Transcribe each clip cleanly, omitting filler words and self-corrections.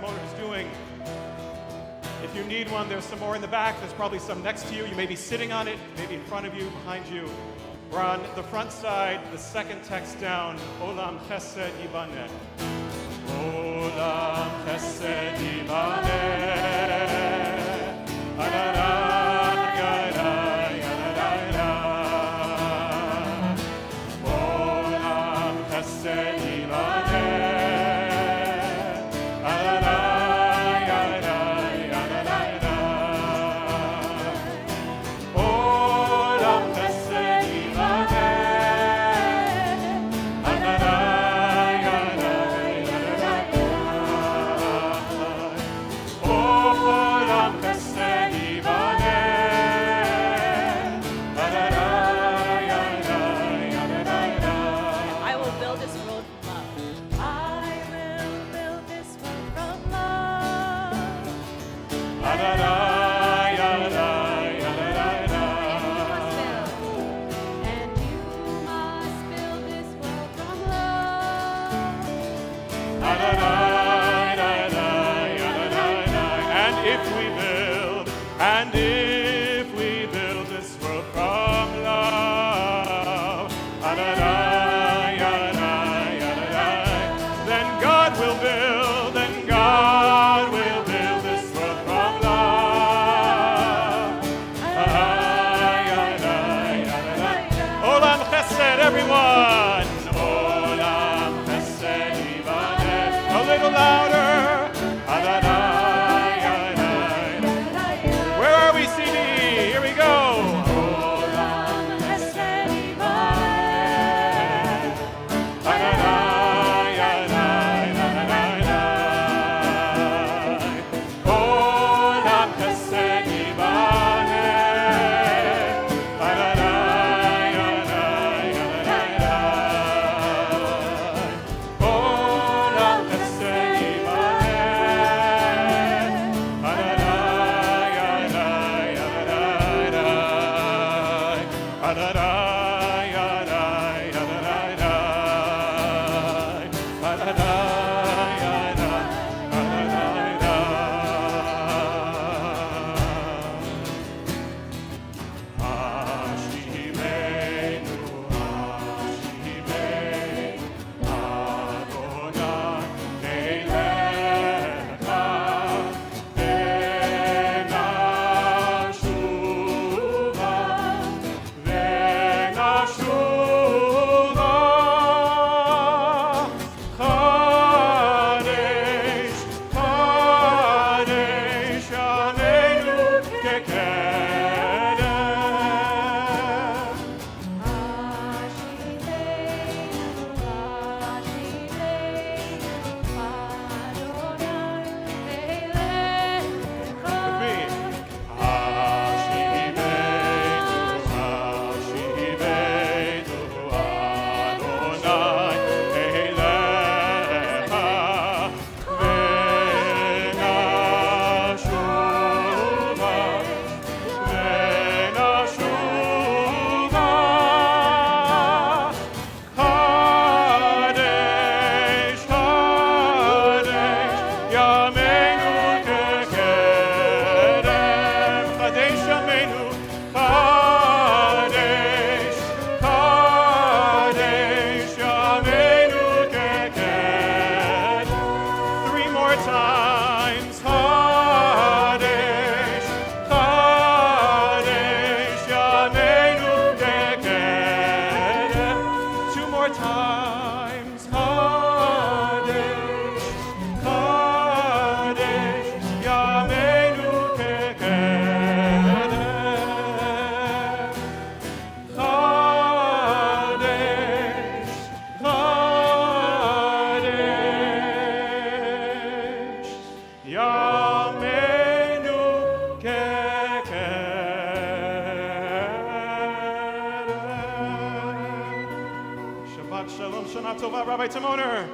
Motor's doing. If you need one, there's some more in the back. There's probably some next to you. You may be sitting on it, maybe in front of you, behind you. We're on the front side, the second text down. Olam Chesed Yibaneh. Olam Chesed Yibaneh. Adonai, Adonai, Adonai. Olam Chesed Yibaneh.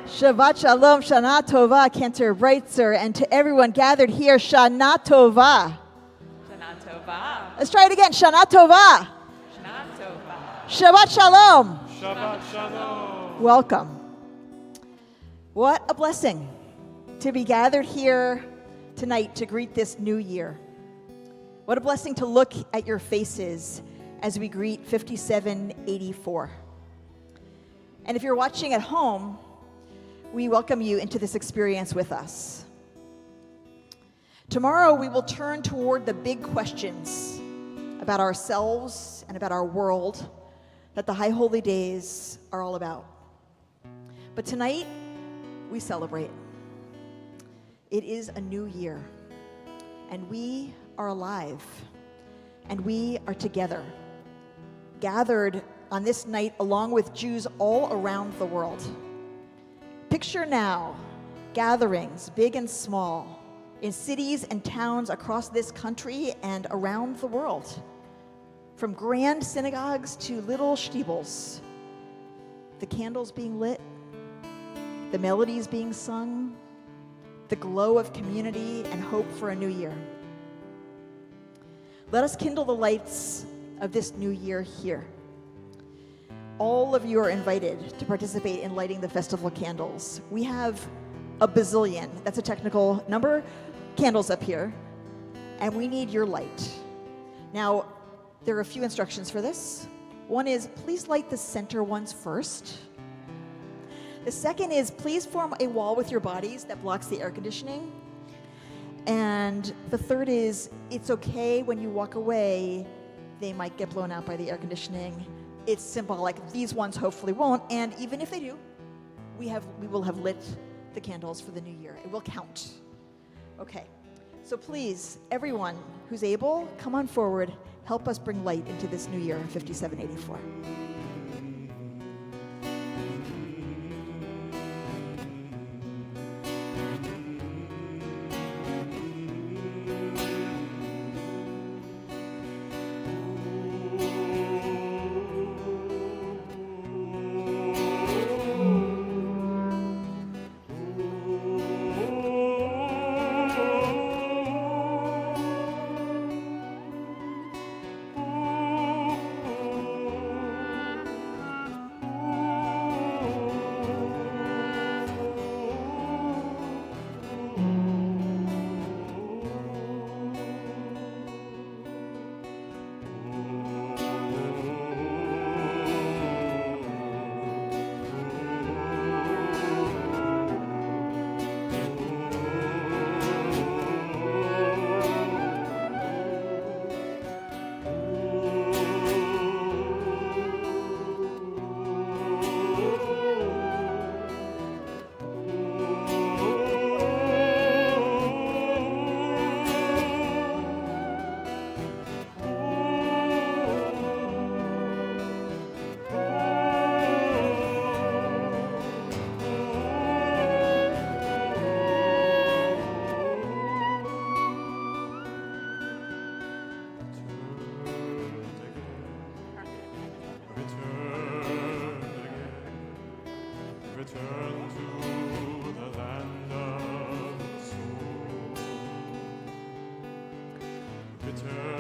Shabbat Shalom, Shana Tova, Cantor Breitzer, and to everyone gathered here, Shana Tova. Shana Tova. Let's try it again, Shana Tova. Shana Tova. Shabbat Shalom. Shabbat Shalom. Welcome. What a blessing to be gathered here tonight to greet this new year. What a blessing to look at your faces as we greet 5784. And if you're watching at home, we welcome you into this experience with us. Tomorrow, we will turn toward the big questions about ourselves and about our world that the High Holy Days are all about. But tonight, we celebrate. It is a new year, and we are alive, and we are together, gathered on this night along with Jews all around the world. Picture now gatherings, big and small, in cities and towns across this country and around the world, from grand synagogues to little steeples, the candles being lit, the melodies being sung, the glow of community and hope for a new year. Let us kindle the lights of this new year here. All of you are invited to participate in lighting the festival candles. We have a bazillion, that's a technical number, candles up here, and we need your light. Now, there are a few instructions for this. One is, please light the center ones first. The second is, please form a wall with your bodies that blocks the air conditioning. And the third is, it's okay when you walk away, they might get blown out by the air conditioning. It's symbolic. These ones hopefully won't, and even if they do, we will have lit the candles for the new year. It will count. Okay, so please, everyone who's able, come on forward, help us bring light into this new year, 5784.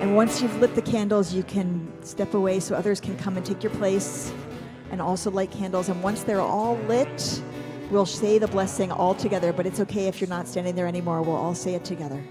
And once you've lit the candles, you can step away so others can come and take your place and also light candles. And once they're all lit, we'll say the blessing all together, but it's okay if you're not standing there anymore. We'll all say it together.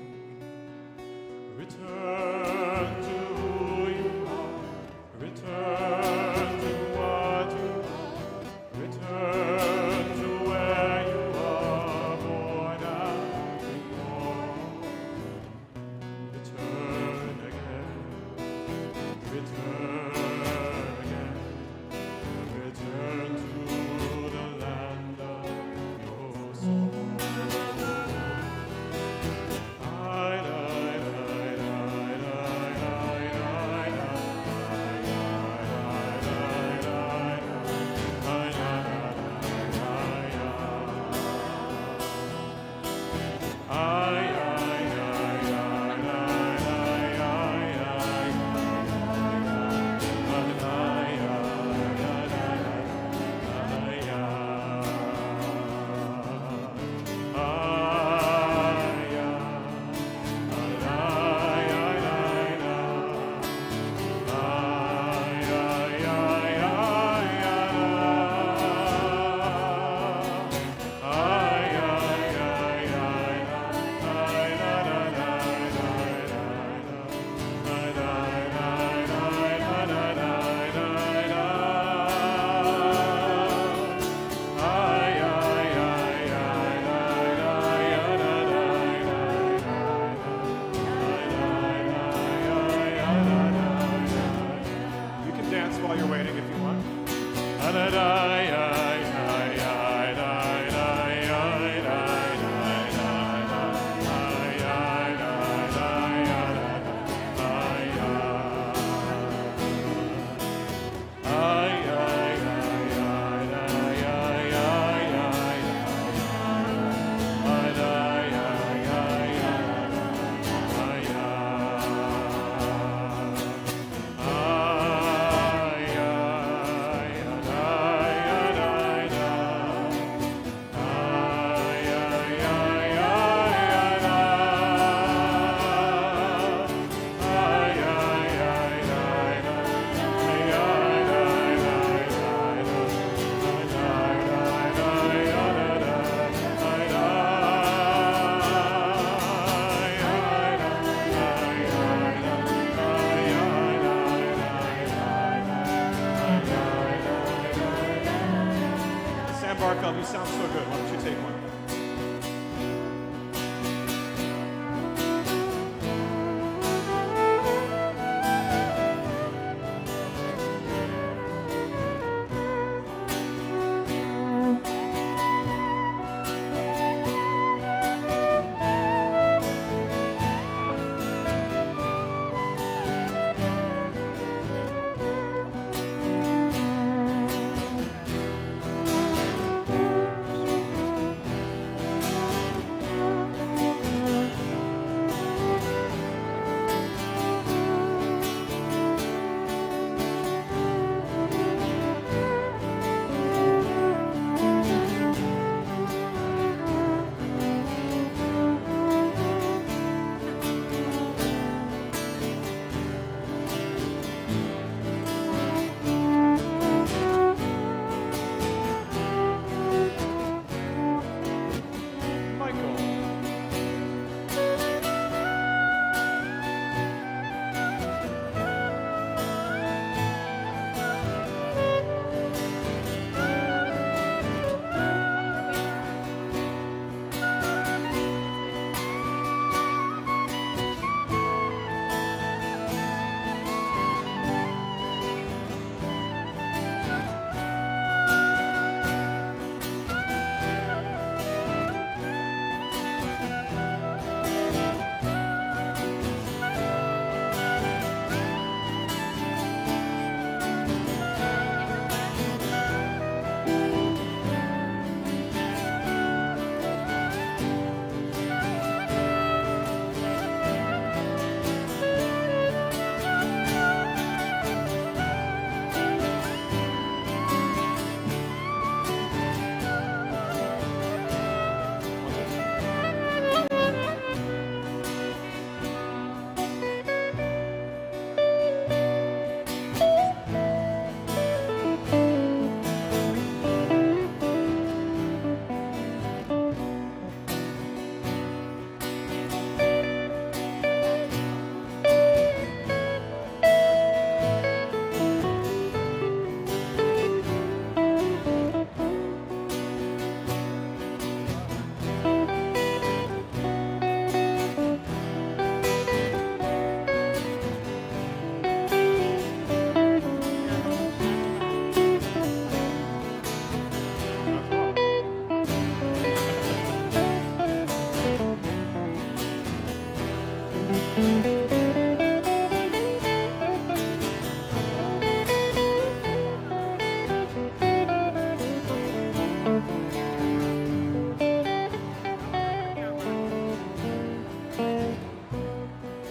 You sound so good. Why don't you take one?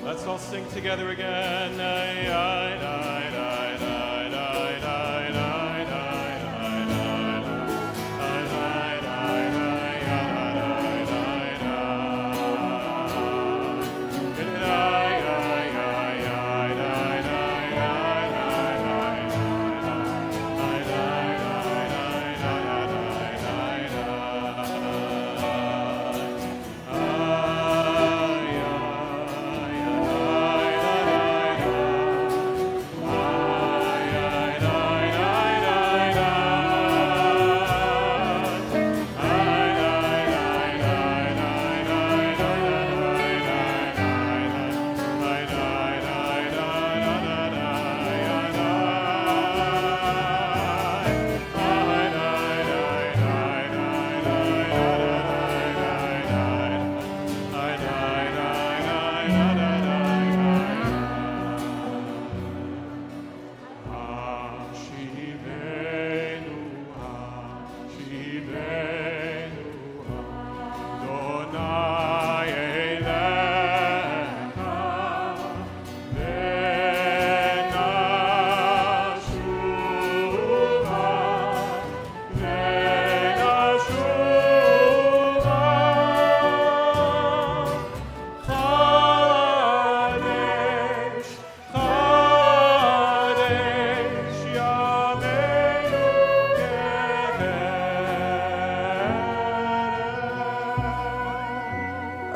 Let's all sing together again.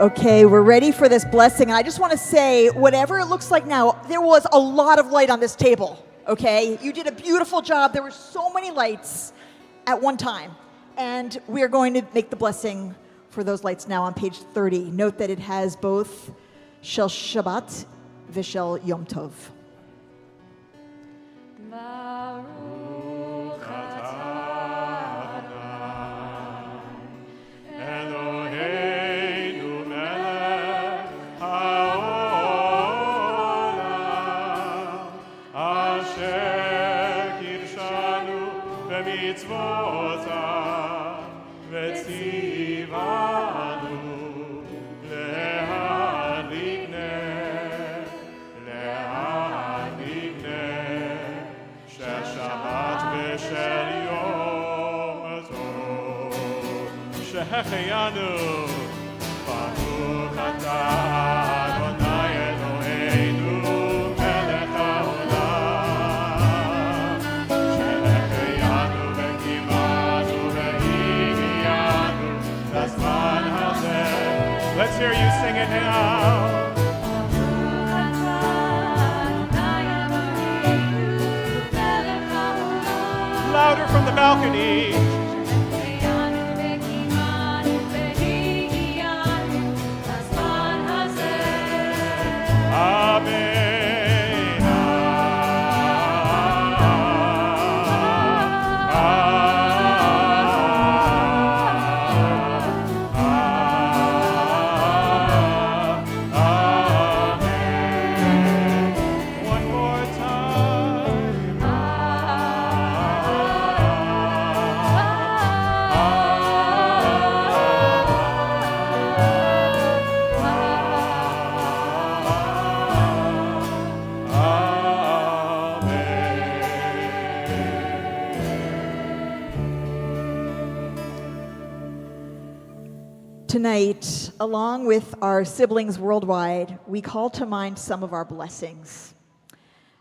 Okay, we're ready for this blessing. And I just want to say, whatever it looks like now, there was a lot of light on this table, okay? You did a beautiful job. There were so many lights at one time. And we are going to make the blessing for those lights now on page 30. Note that it has both Shel Shabbat v'Shel Yom Tov. Baruch Eloheinu melech haolam, asher kirshanu b'mitzvotav v'tzivanu להדליק נר של שבת ושל יום טוב, שהחיינו ברוך אתה אדוני אלוהינו מלך העולם, שהחיינו וקיימנו והגיענו לזמן הזה. Let's hear you sing it now. Louder from the balcony. Amen. One more time. Tonight, along with our siblings worldwide, we call to mind some of our blessings.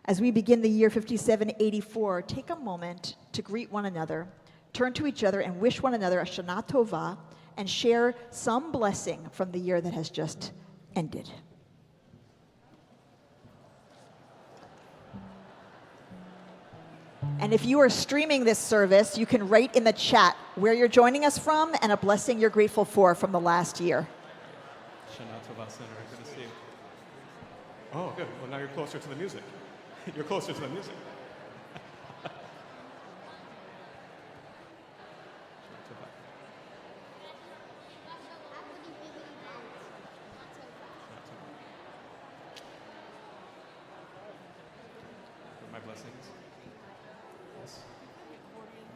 As we begin the year 5784, take a moment to greet one another, turn to each other and wish one another a Shana Tova, and share some blessing from the year that has just ended. And if you are streaming this service, you can write in the chat where you're joining us from and a blessing you're grateful for from the last year. Shana Tova Center, good to see you. Oh, good. Well, now you're closer to the music. You're closer to the music. My blessings. Yes.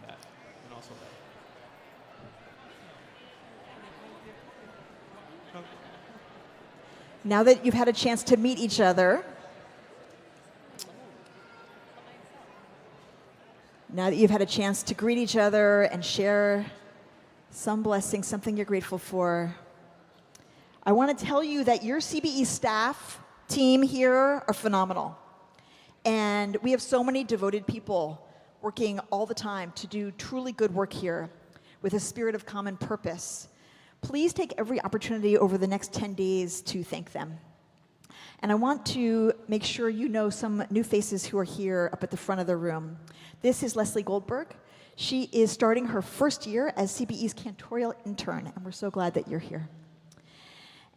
That. And also that. Okay. Now that you've had a chance to meet each other, now that you've had a chance to greet each other and share some blessing, something you're grateful for, I want to tell you that your CBE staff team here are phenomenal. And we have so many devoted people working all the time to do truly good work here with a spirit of common purpose. Please take every opportunity over the next 10 days to thank them. And I want to make sure you know some new faces who are here up at the front of the room. This is Leslie Goldberg. She is starting her first year as CBE's cantorial intern, and we're so glad that you're here.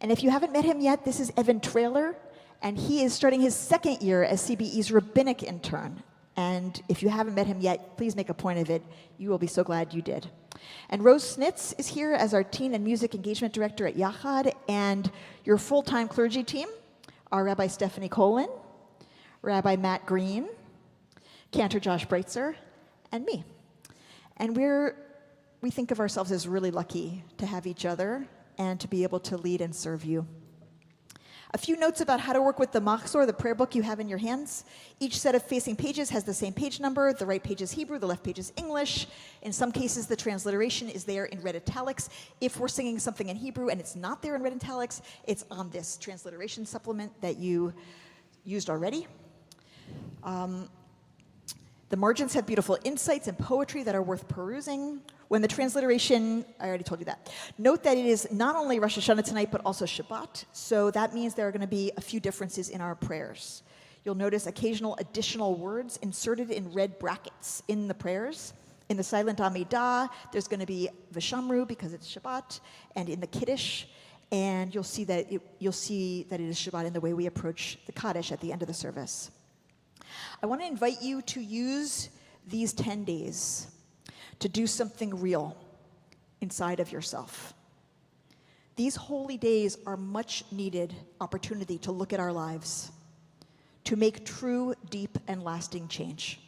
And if you haven't met him yet, this is Evan Trailer, and he is starting his second year as CBE's rabbinic intern. And if you haven't met him yet, please make a point of it. You will be so glad you did. And Rose Snitz is here as our Teen and Music Engagement Director at Yachad, and your full-time clergy team are Rabbi Stephanie Colin, Rabbi Matt Green, Cantor Josh Breitzer, and me. And we think of ourselves as really lucky to have each other and to be able to lead and serve you. A few notes about how to work with the Machzor, the prayer book you have in your hands. Each set of facing pages has the same page number. The right page is Hebrew, the left page is English. In some cases, the transliteration is there in red italics. If we're singing something in Hebrew and it's not there in red italics, it's on this transliteration supplement that you used already. The margins have beautiful insights and poetry that are worth perusing. When the transliteration, I already told you that. Note that it is not only Rosh Hashanah tonight, but also Shabbat. So that means there are going to be a few differences in our prayers. You'll notice occasional additional words inserted in red brackets in the prayers. In the silent Amidah, there's going to be Vishamru because it's Shabbat, and in the Kiddush, and you'll see that it is Shabbat in the way we approach the Kaddish at the end of the service. I want to invite you to use these 10 days to do something real inside of yourself. These holy days are much needed opportunity to look at our lives, to make true, deep, and lasting change.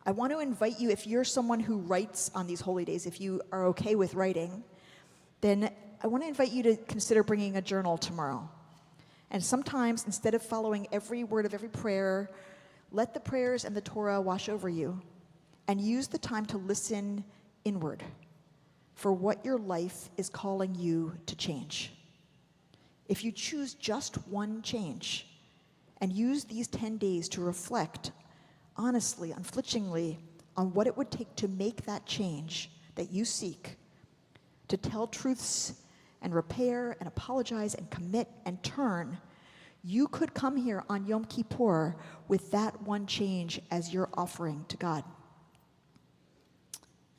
I want to invite you, if you're someone who writes on these holy days, if you are okay with writing, then I want to invite you to consider bringing a journal tomorrow. And sometimes, instead of following every word of every prayer, let the prayers and the Torah wash over you, and use the time to listen inward for what your life is calling you to change. If you choose just one change and use these 10 days to reflect honestly, unflinchingly, on what it would take to make that change that you seek, to tell truths and repair and apologize and commit and turn, you could come here on Yom Kippur with that one change as your offering to God.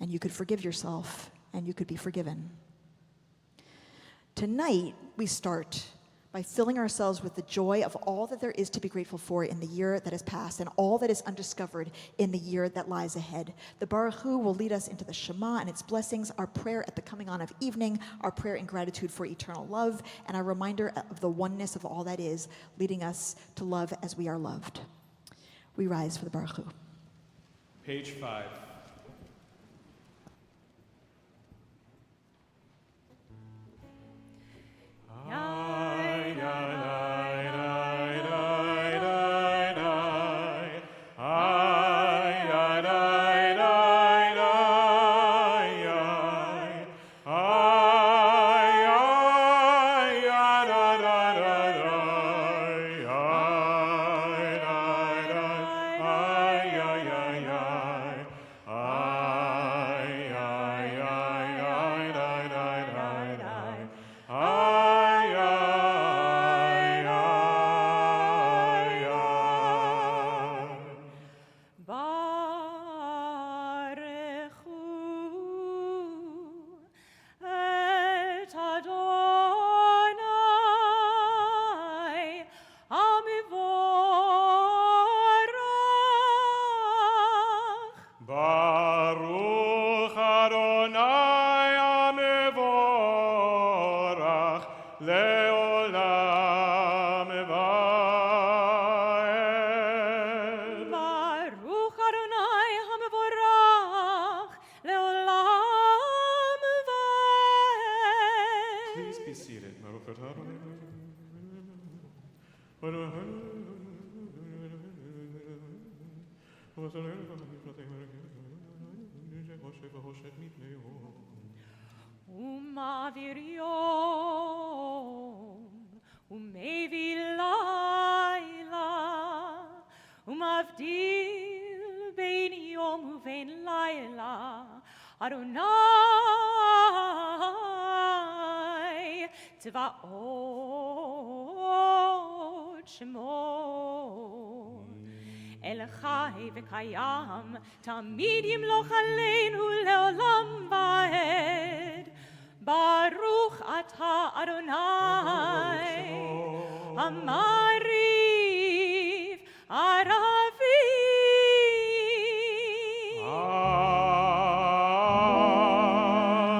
And you could forgive yourself, and you could be forgiven. Tonight, we start by filling ourselves with the joy of all that there is to be grateful for in the year that has passed and all that is undiscovered in the year that lies ahead. The Baruch Hu will lead us into the Shema and its blessings, our prayer at the coming on of evening, our prayer in gratitude for eternal love, and our reminder of the oneness of all that is, leading us to love as we are loved. We rise for the Baruch Hu. Page 5. Umavir yom, umevi laila, umavdil bein yom uvein laila, Adonai tzvaot shemo. El chai v'kayam, tamid yimloch aleinu leolam vaed. Baruch atah Adonai, Amariv, Aravi.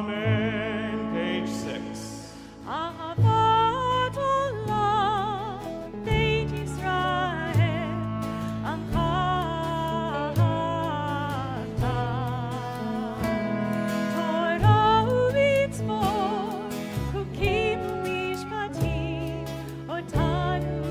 Amen. Page 6. Ahavat olam, Beit Yisrael, Amcha Torah u'mitzvot, Chukim u'mishpatim, Otanu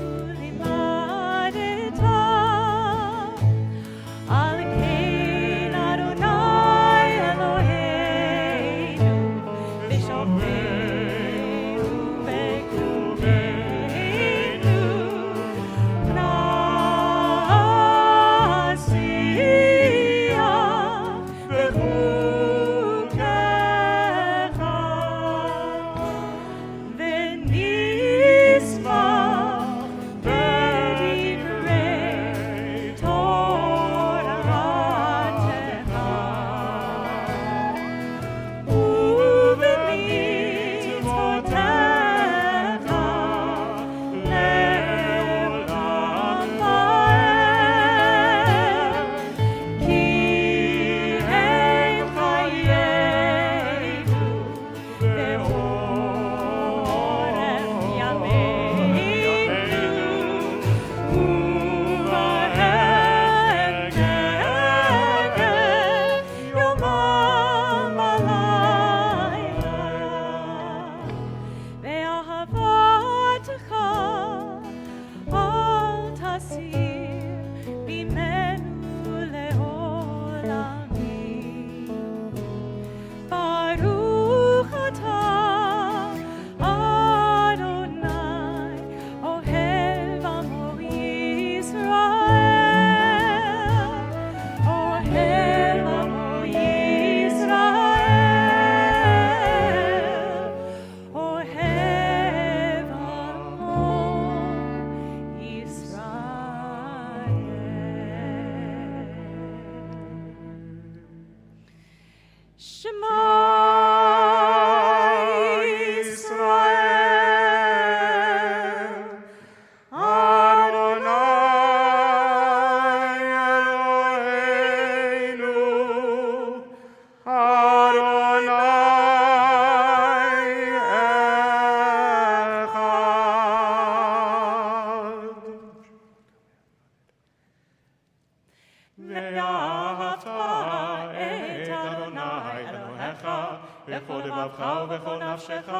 בכל לבבך ובכל נפשך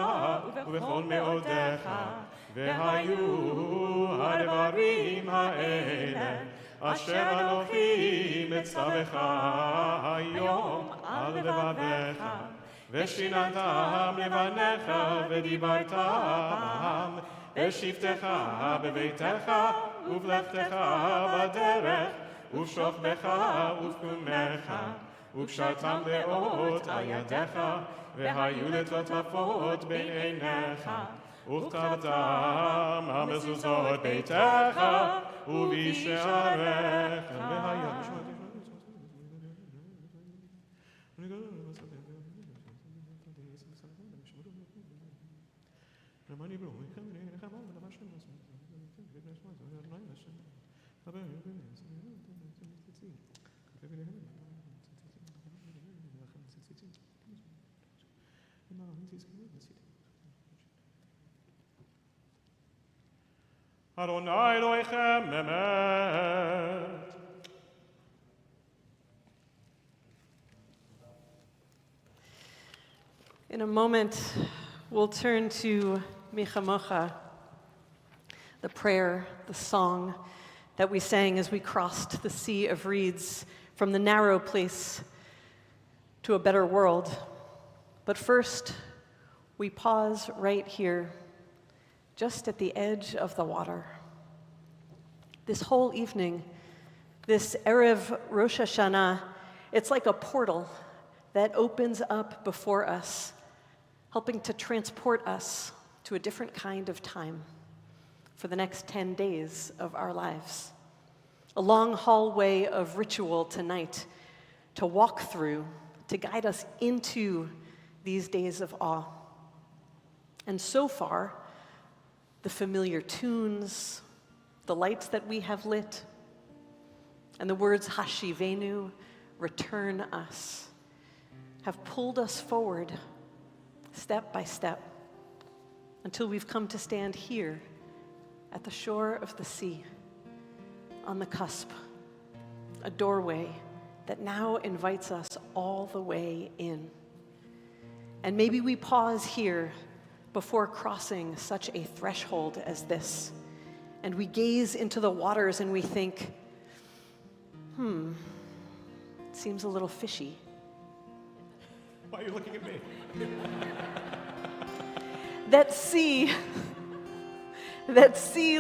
ובכל מאודיך, והיו הדברים האלה אשר אנוכי מצווך היום על לבביך, ושיננתם לבניך ודיברת בם בשבתך בביתך ובלכתך בדרך ובשוכבך ובקומך, ופשטם לאות על ידיך, והיו לטוטפות בין עיניך, וכתבתם המזוזות ביתך ובשעריך. Adonai Elohim Emet. In a moment, we'll turn to Michamocha, the prayer, the song that we sang as we crossed the sea of reeds from the narrow place to a better world. But first, we pause right here, just at the edge of the water. This whole evening, this Erev Rosh Hashanah, it's like a portal that opens up before us, helping to transport us to a different kind of time for the next 10 days of our lives. A long hallway of ritual tonight to walk through, to guide us into these days of awe. And so far, the familiar tunes, the lights that we have lit, and the words Hashivenu, return us, have pulled us forward step by step until we've come to stand here at the shore of the sea, on the cusp, a doorway that now invites us all the way in. And maybe we pause here before crossing such a threshold as this, and we gaze into the waters and we think, it seems a little fishy. Why are you looking at me? That sea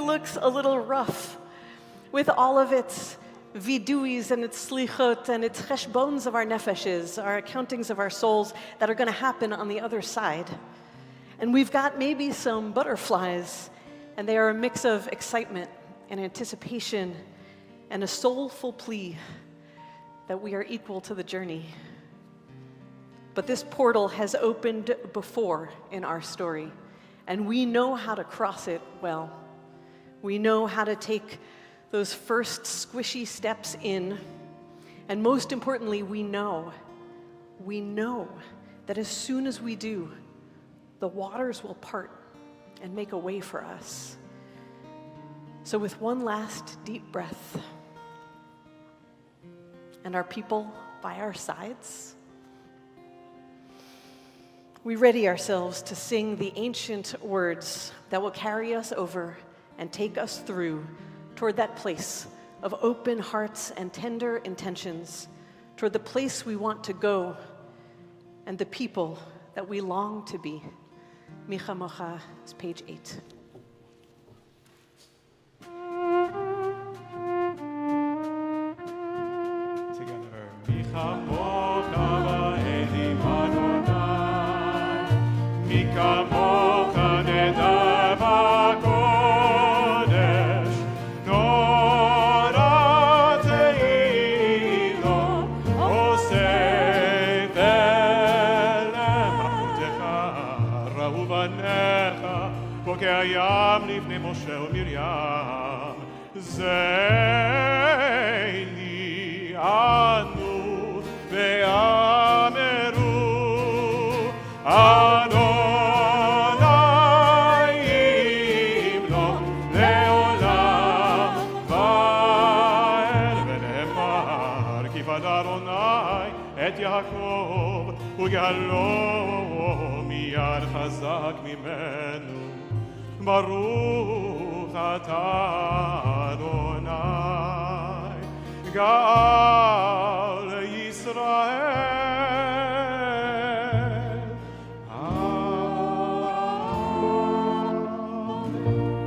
looks a little rough, with all of its viduis and its slichot and its cheshbons of our nefeshes, our accountings of our souls that are going to happen on the other side. And we've got maybe some butterflies, and they are a mix of excitement and anticipation and a soulful plea that we are equal to the journey. But this portal has opened before in our story, and we know how to cross it well. We know how to take those first squishy steps in, and most importantly, we know that as soon as we do, the waters will part and make a way for us. So with one last deep breath, and our people by our sides, we ready ourselves to sing the ancient words that will carry us over and take us through toward that place of open hearts and tender intentions, toward the place we want to go and the people that we long to be. Micha Mocha is page 8. Together. Micha Mocha Elohim Adonai, Micha Mocha Nedav HaKodesh, Norat Eilo, Osei Velem Achotecha, Rahu Banecha, Pokei Hayam Livnei Moshe uMiriam, Zeini Anu Ve'ameru Adonai Imlok Leolam Va'el Ve'nemar Kifad Adonai Et Yaakov Ugalo אחד חזק ממנו, ברוך אתה אדוני, גאל ישראל.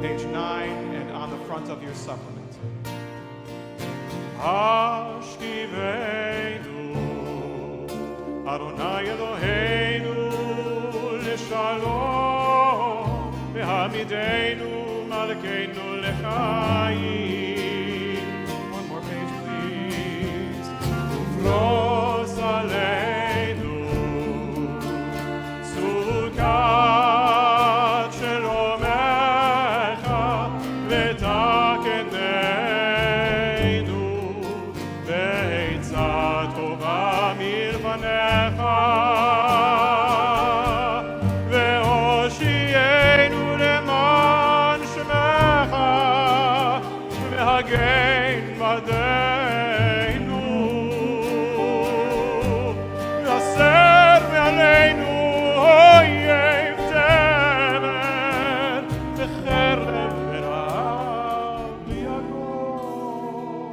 Page 9 and on the front of your supplement. השכיבנו, אדוני אלוהינו, לשלום, והעמידנו מלכנו לחיים. One more page, please. ופרוס עלינו סוכת שלומך, ותקננו בעצה טובה מלפניך, והושיענו למען שמך, והגן בדנו, והסר מעלינו אויב תבן, וחרב ורעב ביגון,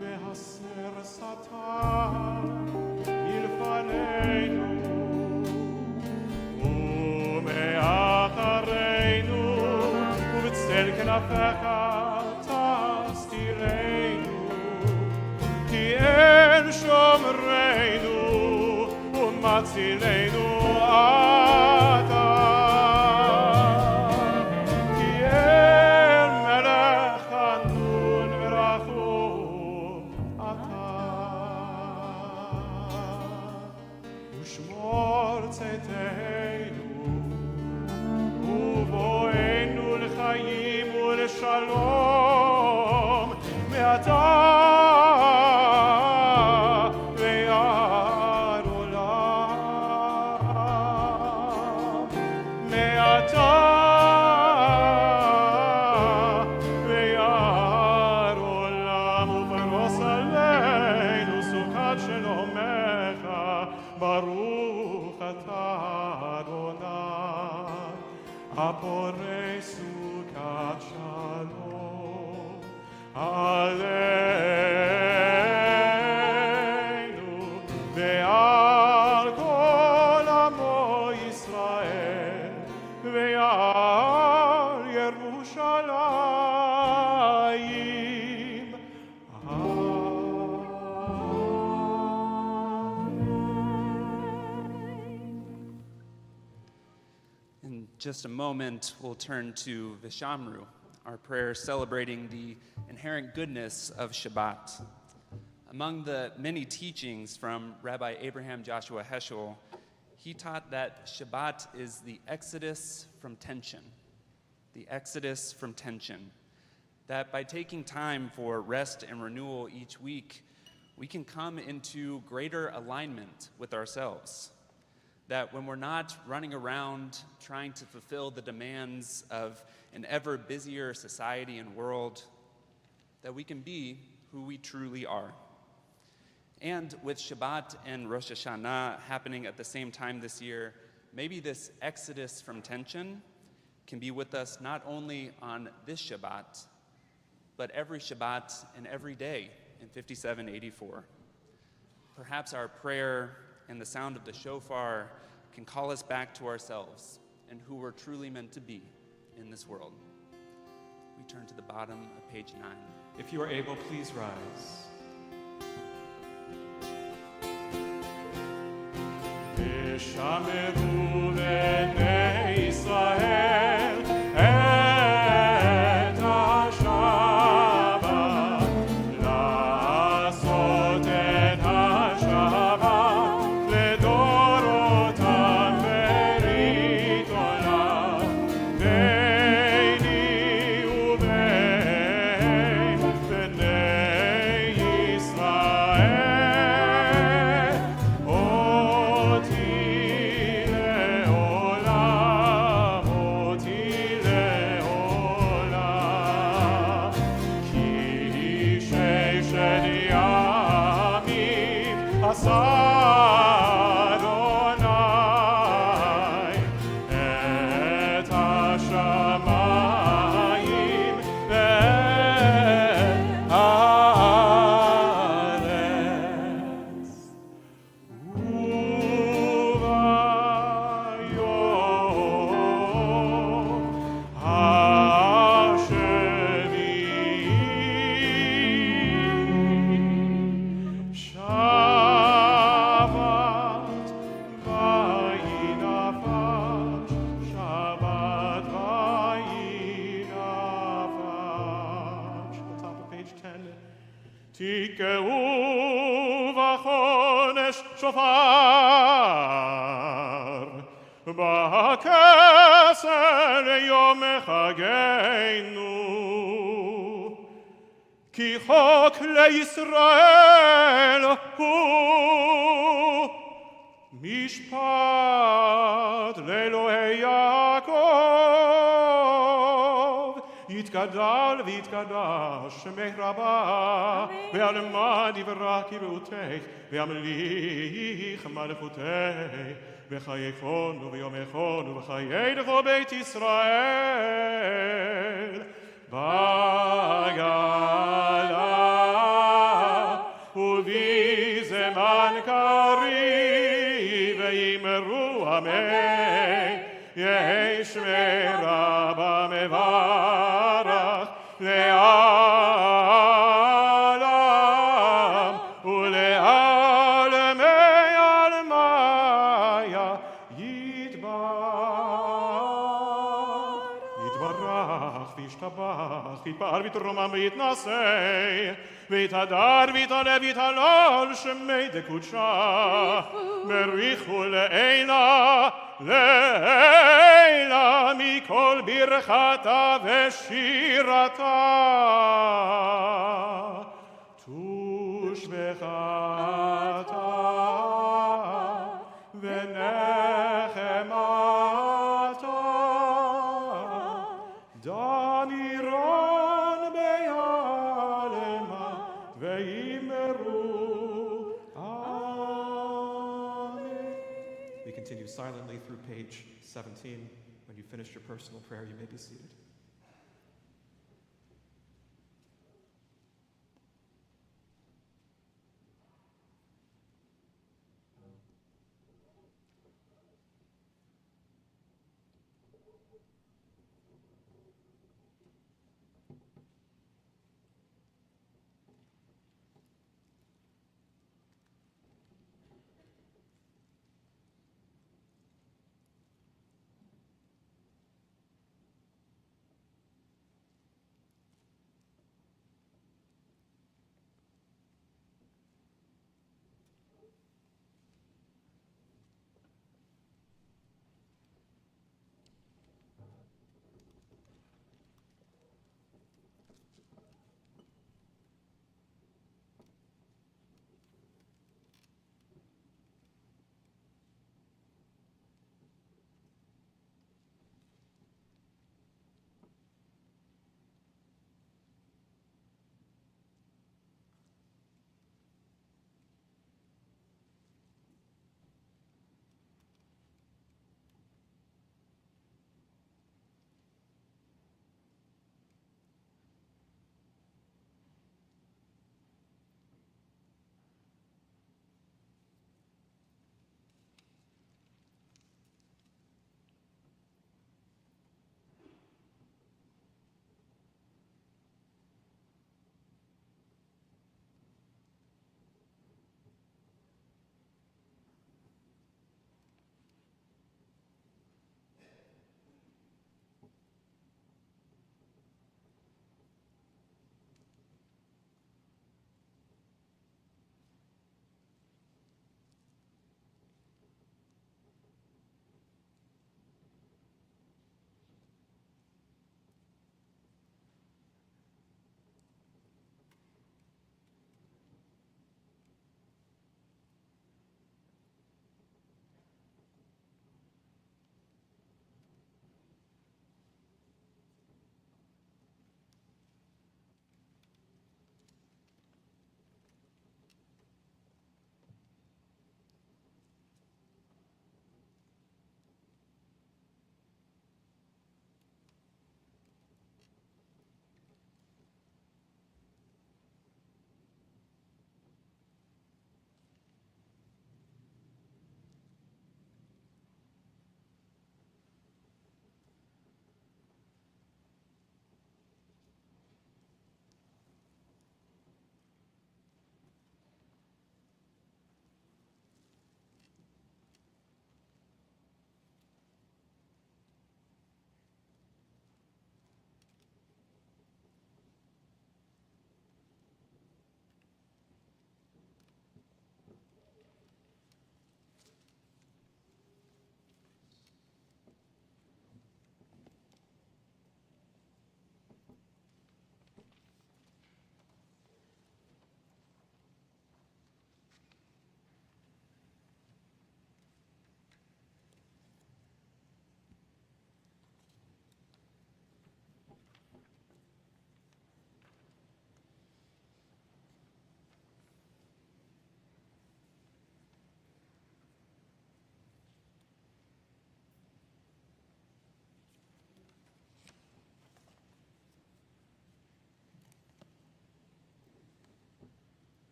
והסר שטן מלפנינו, ומאחרינו, ובצל כנפיך תסתירנו, כי אין שומרנו ומצילנו אתה, כי אין מלך חנון ורחום אתה, ושמור צאתנו ובואנו לחיים ולשלום, מעתה ועד עולם, מעתה ועד עולם. ופרוס עלינו סוכת שלומך, ברוך אתה אדוני, הפורש סוכת שלום עלינו ועל כל עמו ישראל ועל ירושלים. In just a moment, we'll turn to Vishamru, our prayer celebrating the inherent goodness of Shabbat. Among the many teachings from Rabbi Abraham Joshua Heschel, he taught that Shabbat is the exodus from tension. The exodus from tension. That by taking time for rest and renewal each week, we can come into greater alignment with ourselves. That when we're not running around trying to fulfill the demands of an ever busier society and world, that we can be who we truly are. And with Shabbat and Rosh Hashanah happening at the same time this year, maybe this exodus from tension can be with us not only on this Shabbat, but every Shabbat and every day in 5784. Perhaps our prayer and the sound of the shofar can call us back to ourselves and who we're truly meant to be in this world. We turn to the bottom of page 9. If you are able, please rise. ושמרו בני ישראל את השבת, לעשות את השבת לדורותם ברית עולם, ביני ובין בני ישראל, אותי תקעו בחונש שופר, בכסר יום חגנו, כי חוק לישראל הוא משפט לאלוהי יעקב. יתגדל ויתקדש שמך רבה, ועלמא דברה כראותך, והמליך מלכותך, בחייכון וביומכון ובחיי לכל בית ישראל. בגלה ובזמן קריב ויאמרו אמן. יהי שמי רבה מברך לעולם ולעלמי עלמיה יתברך וישתבח ויתפאר ויתרומם ויתנשא ויתהדר ויתעלה ויתהלל שמי דקודשה בריחו לעילה לעילה מכל ברכתה ושירתה תושבחתה ונחמתה דמירן ביעלמה ויאמרו amen. We continue silently through page 17. When you finish your personal prayer, you may be seated.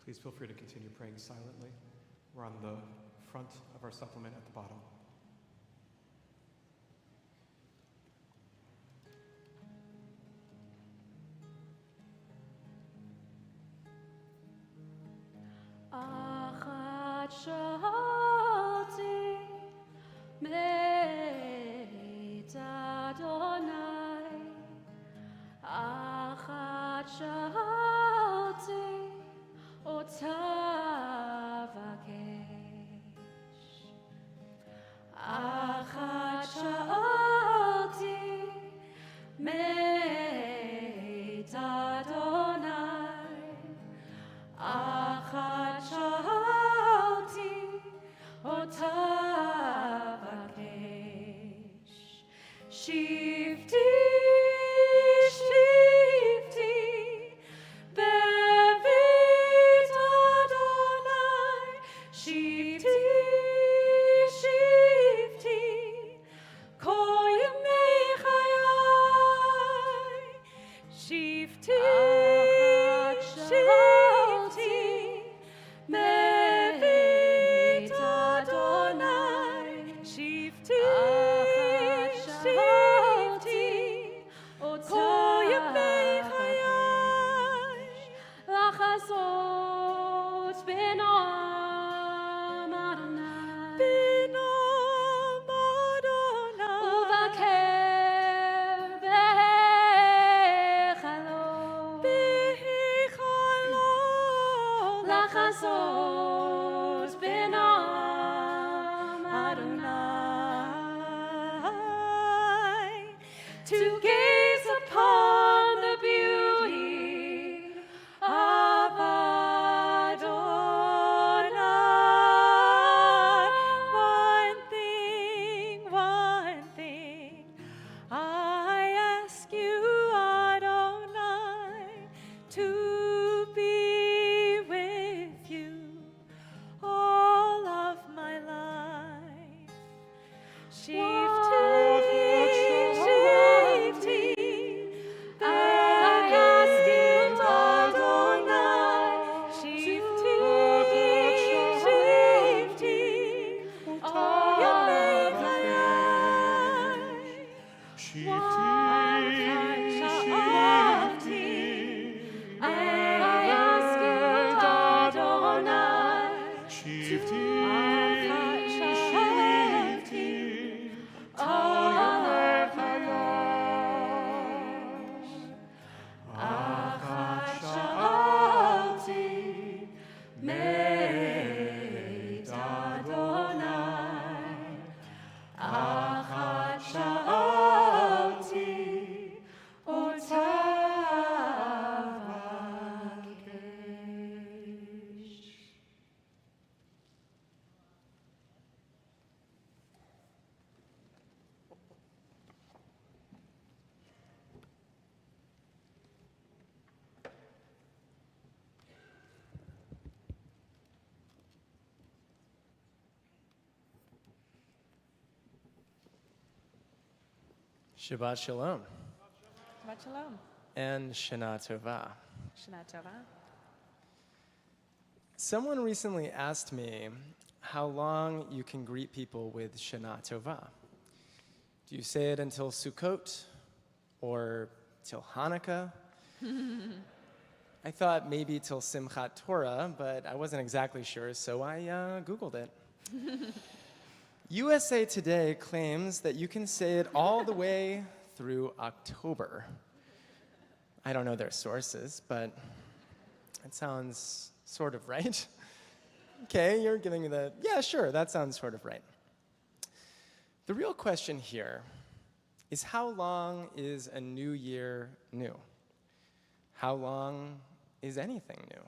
Please feel free to continue praying silently. We're on the front of our supplement at the bottom. Achat shalti meit Adonai. Achat shalti otavakesh. Achat shalti meit Adonai. Achat shalti otavakesh. Shivti, shivti, bevit Adonai. Shivti, shivti, kol yemei chayai. Shivti, shivti, bevit Adonai. Shivti, shivti, kol yemei chayai. Lachazot b'noam Adonai. B'noam Adonai. Uvaker b'hechalo. B'hechalo. Lachazot b'noam Adonai. To gaze upon the beauty of Adonai. One thing, I ask you, Adonai, to be with you all of my life. Shivti, shivti, I ask you, Adonai. Shivti, shivti, all yemei chayai. I ask you, Adonai. Shivti, shivti, all yemei chayai. Achat shalti meit Adonai. Achat shalti otavakesh. Shabbat Shalom Shabbat Shalom. and Shana Tova. Shana Tova. Someone recently asked me how long you can greet people with Shana Tova. Do you say it until Sukkot or till Hanukkah? I thought maybe till Simchat Torah, but I wasn't exactly sure, so I Googled it. USA Today claims that you can say it all the way through October. I don't know their sources, but it sounds sort of right. Okay, you're giving me the, yeah, sure, that sounds sort of right. The real question here is, how long is a new year new? How long is anything new?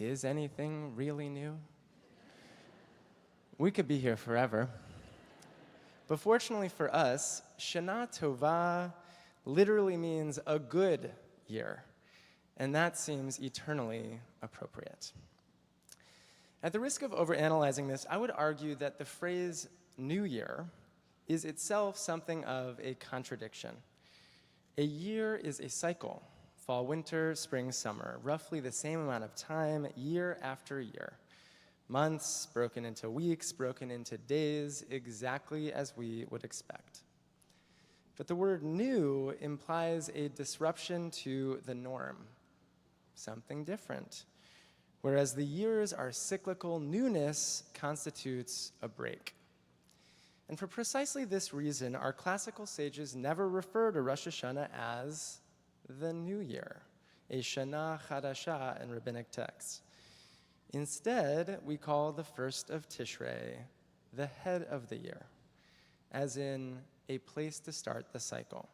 Is anything really new? We could be here forever. But fortunately for us, Shana Tova literally means a good year, and that seems eternally appropriate. At the risk of overanalyzing this, I would argue that the phrase New Year is itself something of a contradiction. A year is a cycle, fall, winter, spring, summer, roughly the same amount of time, year after year. Months broken into weeks, broken into days, exactly as we would expect. But the word new implies a disruption to the norm, something different. Whereas the years are cyclical, newness constitutes a break. And for precisely this reason, our classical sages never refer to Rosh Hashanah as the New Year, a Shana Chadasha in rabbinic texts. Instead, we call the first of Tishrei the head of the year, as in a place to start the cycle,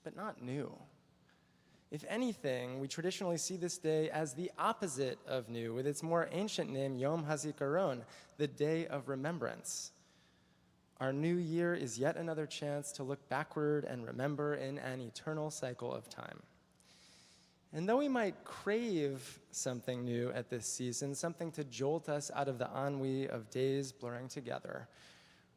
but not new. If anything, we traditionally see this day as the opposite of new, with its more ancient name, Yom HaZikaron, the Day of Remembrance. Our new year is yet another chance to look backward and remember in an eternal cycle of time. And though we might crave something new at this season, something to jolt us out of the ennui of days blurring together,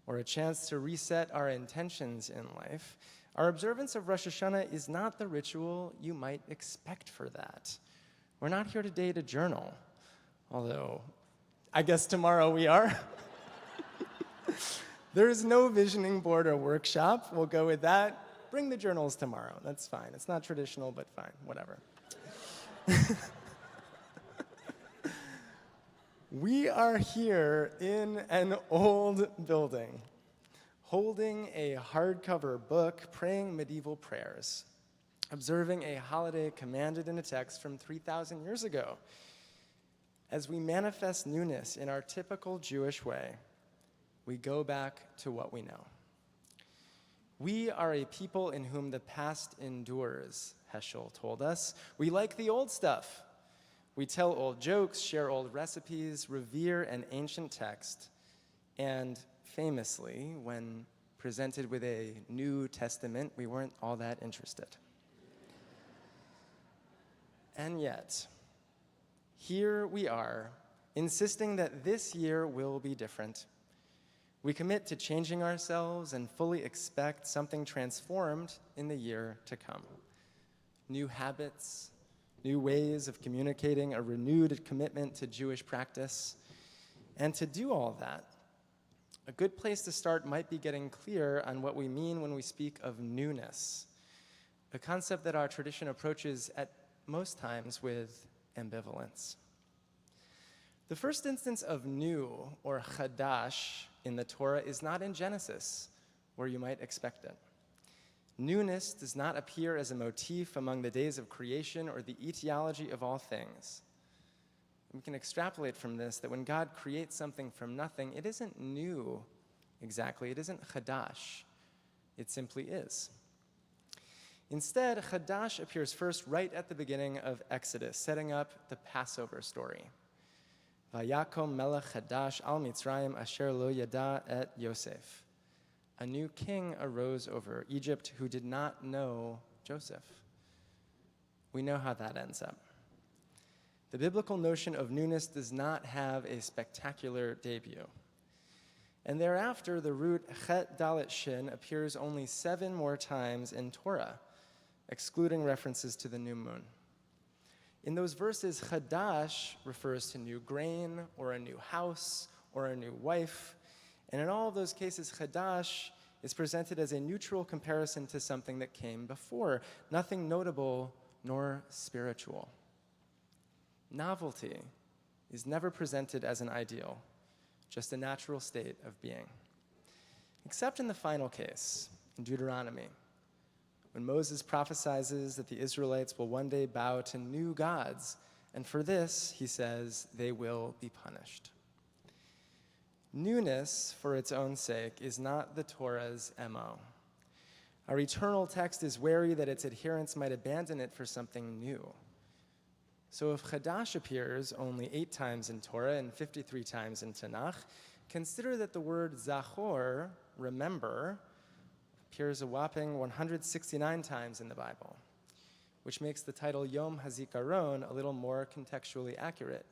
or a chance to reset our intentions in life, our observance of Rosh Hashanah is not the ritual you might expect for that. We're not here today to journal, although I guess tomorrow we are. There is no visioning board or workshop. We'll go with that. Bring the journals tomorrow. That's fine. It's not traditional, but fine. Whatever. We are here in an old building, holding a hardcover book, praying medieval prayers, observing a holiday commanded in a text from 3,000 years ago. As we manifest newness in our typical Jewish way, we go back to what we know. We are a people in whom the past endures, Heschel told us. We like the old stuff. We tell old jokes, share old recipes, revere an ancient text, and famously, when presented with a New Testament, we weren't all that interested. And yet, here we are, insisting that this year will be different. We commit to changing ourselves and fully expect something transformed in the year to come. New habits, new ways of communicating, a renewed commitment to Jewish practice. And to do all that, a good place to start might be getting clear on what we mean when we speak of newness, a concept that our tradition approaches at most times with ambivalence. The first instance of new, or chadash, in the Torah is not in Genesis, where you might expect it. Newness does not appear as a motif among the days of creation or the etiology of all things. We can extrapolate from this that when God creates something from nothing, it isn't new exactly, it isn't chadash, it simply is. Instead, chadash appears first right at the beginning of Exodus, setting up the Passover story. Vayakom melech chadash al Mitzrayim asher lo yada et Yosef. A new king arose over Egypt who did not know Joseph. We know how that ends up. The biblical notion of newness does not have a spectacular debut. And thereafter, the root chet dalet shin appears only 7 more times in Torah, excluding references to the new moon. In those verses, chadash refers to new grain, or a new house, or a new wife. And in all of those cases, chadash is presented as a neutral comparison to something that came before, nothing notable nor spiritual. Novelty is never presented as an ideal, just a natural state of being. Except in the final case, in Deuteronomy, when Moses prophesies that the Israelites will one day bow to new gods, and for this, he says, they will be punished. Newness, for its own sake, is not the Torah's MO. Our eternal text is wary that its adherents might abandon it for something new. So if chadash appears only 8 times in Torah and 53 times in Tanakh, consider that the word zachor, remember, appears a whopping 169 times in the Bible, which makes the title Yom HaZikaron a little more contextually accurate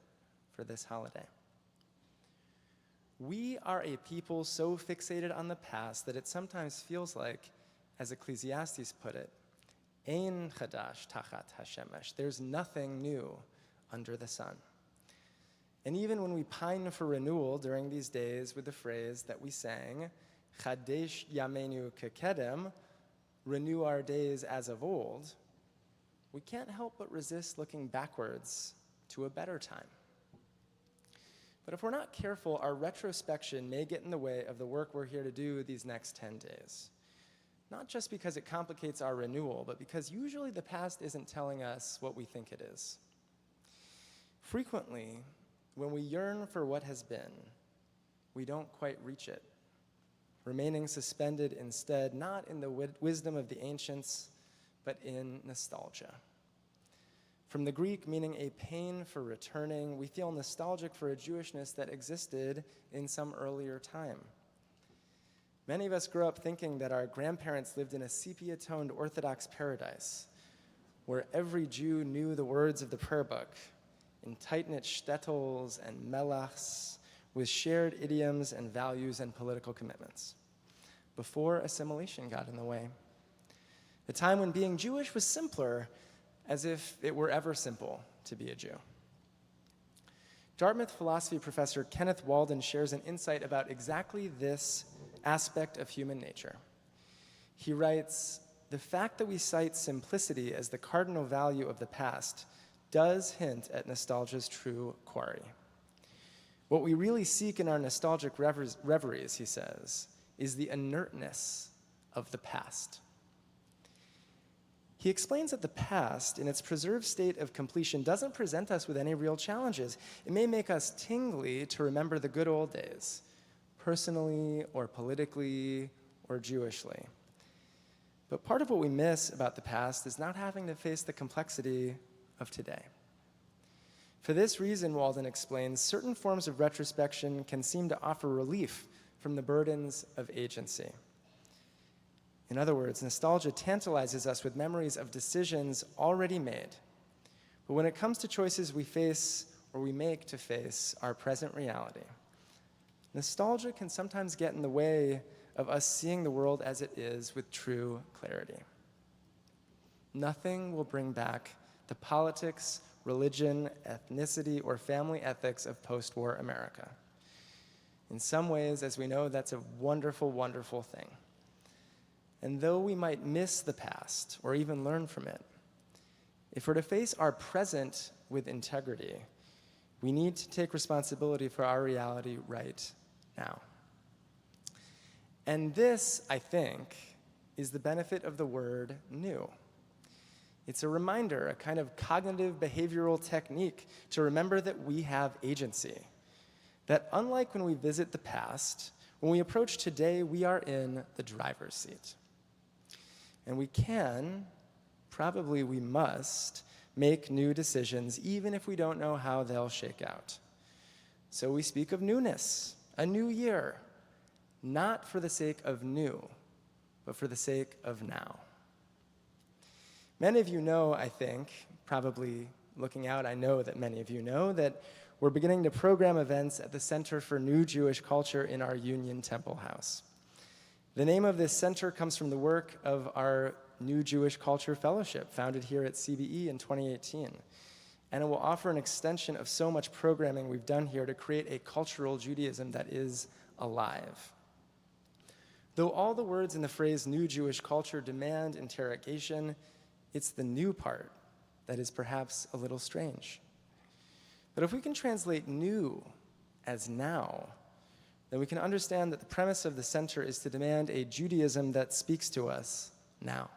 for this holiday. We are a people so fixated on the past that it sometimes feels like, as Ecclesiastes put it, Ein chadash tachat hashemesh. There's nothing new under the sun. And even when we pine for renewal during these days with the phrase that we sang, Chadesh Yamenu Kekedem, renew our days as of old, we can't help but resist looking backwards to a better time. But if we're not careful, our retrospection may get in the way of the work we're here to do these next 10 days. Not just because it complicates our renewal, but because usually the past isn't telling us what we think it is. Frequently, when we yearn for what has been, we don't quite reach it, remaining suspended instead, not in the wisdom of the ancients, but in nostalgia. From the Greek meaning a pain for returning, we feel nostalgic for a Jewishness that existed in some earlier time. Many of us grew up thinking that our grandparents lived in a sepia-toned Orthodox paradise, where every Jew knew the words of the prayer book, in tight-knit shtetls and melachs, with shared idioms and values and political commitments, before assimilation got in the way. A time when being Jewish was simpler, as if it were ever simple to be a Jew. Dartmouth philosophy professor Kenneth Walden shares an insight about exactly this aspect of human nature. He writes, "The fact that we cite simplicity as the cardinal value of the past does hint at nostalgia's true quarry. What we really seek in our nostalgic reveries, he says, is the inertness of the past." He explains that the past, in its preserved state of completion, doesn't present us with any real challenges. It may make us tingly to remember the good old days, personally or politically or Jewishly. But part of what we miss about the past is not having to face the complexity of today. For this reason, Walden explains, certain forms of retrospection can seem to offer relief from the burdens of agency. In other words, nostalgia tantalizes us with memories of decisions already made. But when it comes to choices we face or we make to face our present reality, nostalgia can sometimes get in the way of us seeing the world as it is with true clarity. Nothing will bring back the politics, religion, ethnicity, or family ethics of post-war America. In some ways, as we know, that's a wonderful, wonderful thing. And though we might miss the past or even learn from it, if we're to face our present with integrity, we need to take responsibility for our reality right now. And this, I think, is the benefit of the word new. It's a reminder, a kind of cognitive behavioral technique to remember that we have agency. That unlike when we visit the past, when we approach today, we are in the driver's seat. And we can, probably we must, make new decisions, even if we don't know how they'll shake out. So we speak of newness, a new year, not for the sake of new, but for the sake of now. Many of you know, I think, probably looking out, I know that many of you know that we're beginning to program events at the Center for New Jewish Culture in our Union Temple House. The name of this center comes from the work of our New Jewish Culture Fellowship, founded here at CBE in 2018. And it will offer an extension of so much programming we've done here to create a cultural Judaism that is alive. Though all the words in the phrase New Jewish Culture demand interrogation, it's the new part that is perhaps a little strange. But if we can translate new as now, then we can understand that the premise of the center is to demand a Judaism that speaks to us now.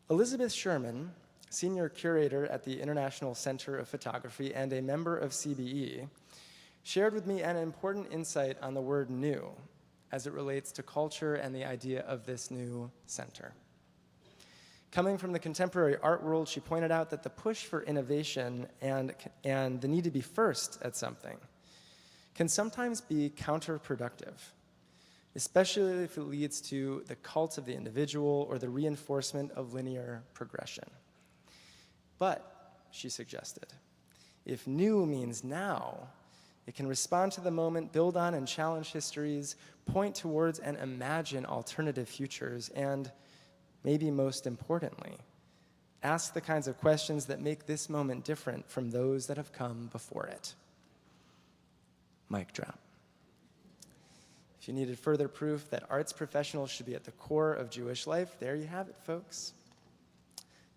Elizabeth Sherman, senior curator at the International Center of Photography and a member of CBE, shared with me an important insight on the word new as it relates to culture and the idea of this new center. Coming from the contemporary art world, she pointed out that the push for innovation and the need to be first at something can sometimes be counterproductive, especially if it leads to the cult of the individual or the reinforcement of linear progression. But, she suggested, if new means now, it can respond to the moment, build on and challenge histories, point towards and imagine alternative futures, and maybe most importantly, ask the kinds of questions that make this moment different from those that have come before it. Mic drop. If you needed further proof that arts professionals should be at the core of Jewish life, there you have it, folks.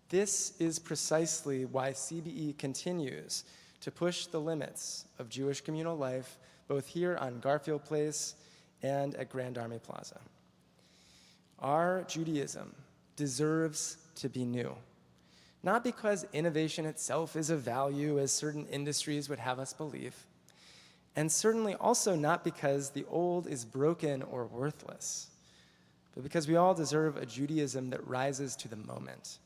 This is precisely why CBE continues to push the limits of Jewish communal life, both here on Garfield Place and at Grand Army Plaza. Our Judaism deserves to be new, not because innovation itself is a value, as certain industries would have us believe, and certainly also not because the old is broken or worthless, but because we all deserve a Judaism that rises to the moment,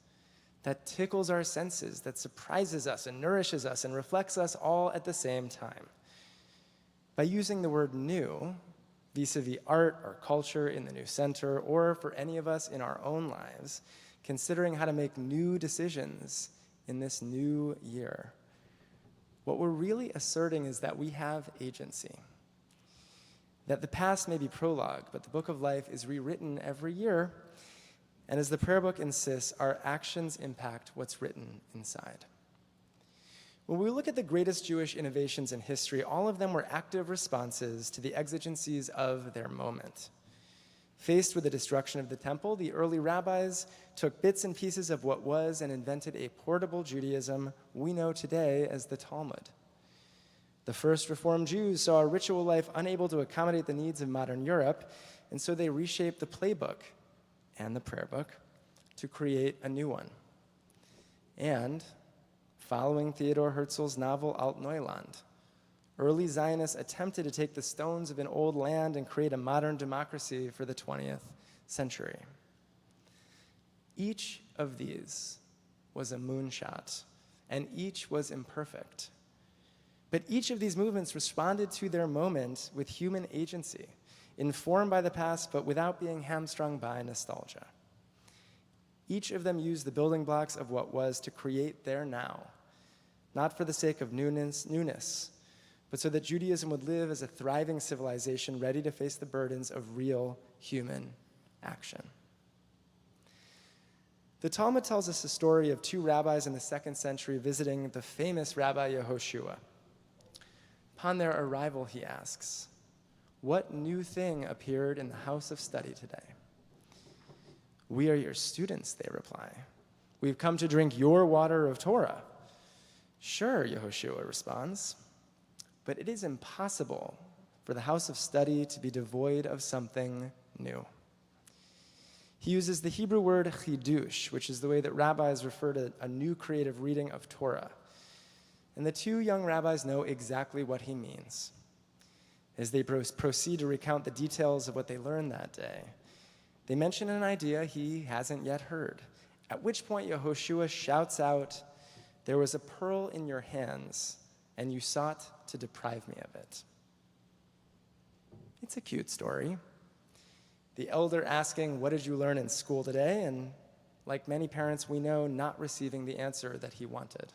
that tickles our senses, that surprises us and nourishes us and reflects us all at the same time. By using the word new, vis-a-vis art or culture in the new center, or for any of us in our own lives, considering how to make new decisions in this new year, what we're really asserting is that we have agency. That the past may be prologue, but the book of life is rewritten every year. And as the prayer book insists, our actions impact what's written inside. When we look at the greatest Jewish innovations in history, all of them were active responses to the exigencies of their moment. Faced with the destruction of the temple, the early rabbis took bits and pieces of what was and invented a portable Judaism we know today as the Talmud. The first Reformed Jews saw a ritual life unable to accommodate the needs of modern Europe, and so they reshaped the playbook and the prayer book to create a new one. And, following Theodor Herzl's novel Alt Neuland, early Zionists attempted to take the stones of an old land and create a modern democracy for the 20th century. Each of these was a moonshot, and each was imperfect. But each of these movements responded to their moment with human agency, informed by the past, but without being hamstrung by nostalgia. Each of them used the building blocks of what was to create their now, not for the sake of newness, but so that Judaism would live as a thriving civilization ready to face the burdens of real human action. The Talmud tells us the story of two rabbis in the 2nd century visiting the famous Rabbi Yehoshua. Upon their arrival, he asks, "What new thing appeared in the house of study today?" "We are your students," they reply. "We've come to drink your water of Torah." "Sure," Yehoshua responds, "but it is impossible for the house of study to be devoid of something new." He uses the Hebrew word chidush, which is the way that rabbis refer to a new creative reading of Torah. And the two young rabbis know exactly what he means. As they proceed to recount the details of what they learned that day, they mention an idea he hasn't yet heard, at which point Yehoshua shouts out, "There was a pearl in your hands, and you sought to deprive me of it." It's a cute story. The elder asking, "What did you learn in school today?" And like many parents we know, not receiving the answer that he wanted.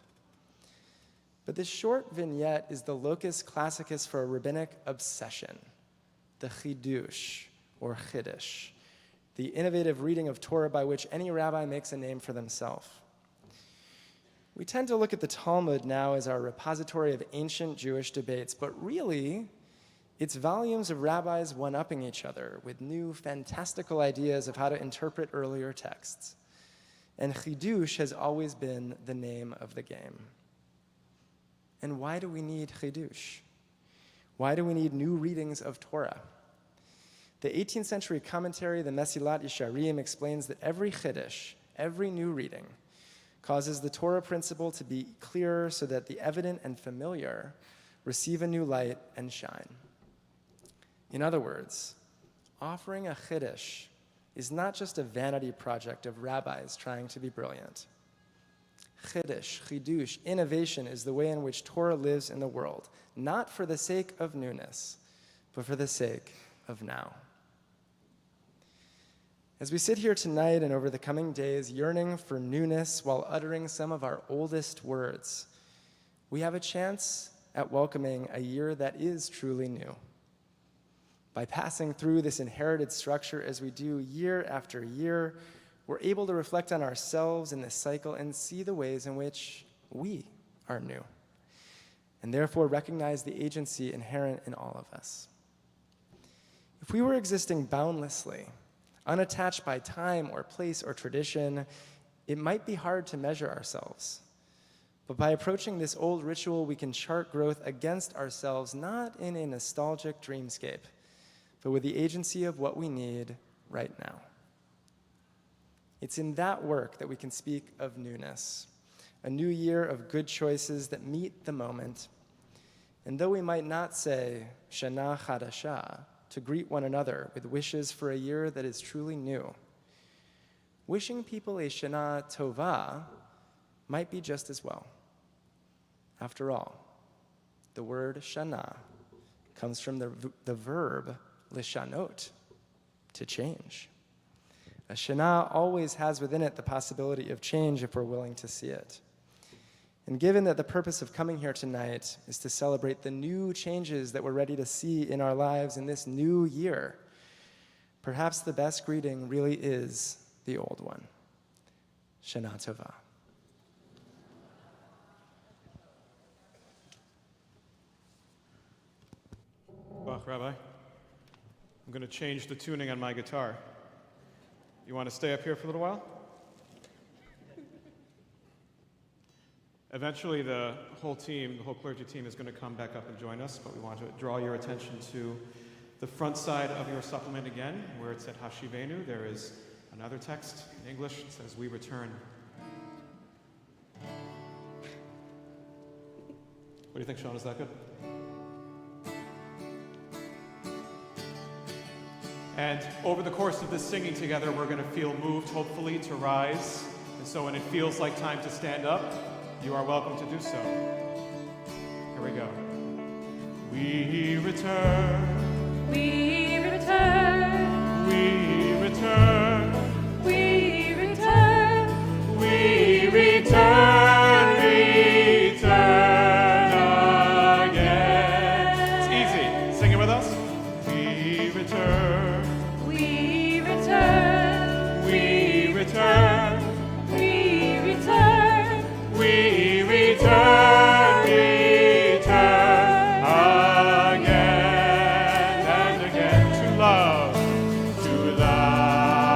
But this short vignette is the locus classicus for a rabbinic obsession, the chidush, or chiddush, the innovative reading of Torah by which any rabbi makes a name for themselves. We tend to look at the Talmud now as our repository of ancient Jewish debates, but really, it's volumes of rabbis one-upping each other with new fantastical ideas of how to interpret earlier texts. And chidush has always been the name of the game. And why do we need chidush? Why do we need new readings of Torah? The 18th century commentary, the Mesilat Yesharim, explains that every chiddush, every new reading, causes the Torah principle to be clearer so that the evident and familiar receive a new light and shine. In other words, offering a chiddush is not just a vanity project of rabbis trying to be brilliant. Chiddush, chidush, innovation is the way in which Torah lives in the world, not for the sake of newness, but for the sake of now. As we sit here tonight and over the coming days, yearning for newness while uttering some of our oldest words, we have a chance at welcoming a year that is truly new. By passing through this inherited structure as we do year after year, we're able to reflect on ourselves in this cycle and see the ways in which we are new, and therefore recognize the agency inherent in all of us. If we were existing boundlessly, unattached by time or place or tradition, it might be hard to measure ourselves. But by approaching this old ritual, we can chart growth against ourselves, not in a nostalgic dreamscape, but with the agency of what we need right now. It's in that work that we can speak of newness, a new year of good choices that meet the moment. And though we might not say Shana Chadashah to greet one another with wishes for a year that is truly new, wishing people a Shana Tova might be just as well. After all, the word Shana comes from the verb lishanot, to change. A Shana always has within it the possibility of change if we're willing to see it. And given that the purpose of coming here tonight is to celebrate the new changes that we're ready to see in our lives in this new year, perhaps the best greeting really is the old one. Shana Tova. Well, Rabbi, I'm going to change the tuning on my guitar. You want to stay up here for a little while? Eventually, the whole clergy team is going to come back up and join us, but we want to draw your attention to the front side of your supplement again, where it said Hashivenu. There is another text in English. It says, "We return." What do you think, Sean? Is that good? And over the course of this singing together, we're going to feel moved, hopefully, to rise. And so when it feels like time to stand up, you are welcome to do so. Here we go. We return. We return. We return. We return. We return. Return again. It's easy. Sing it with us. We return. We return. We return. We return. We return, return again. And again to love, to love.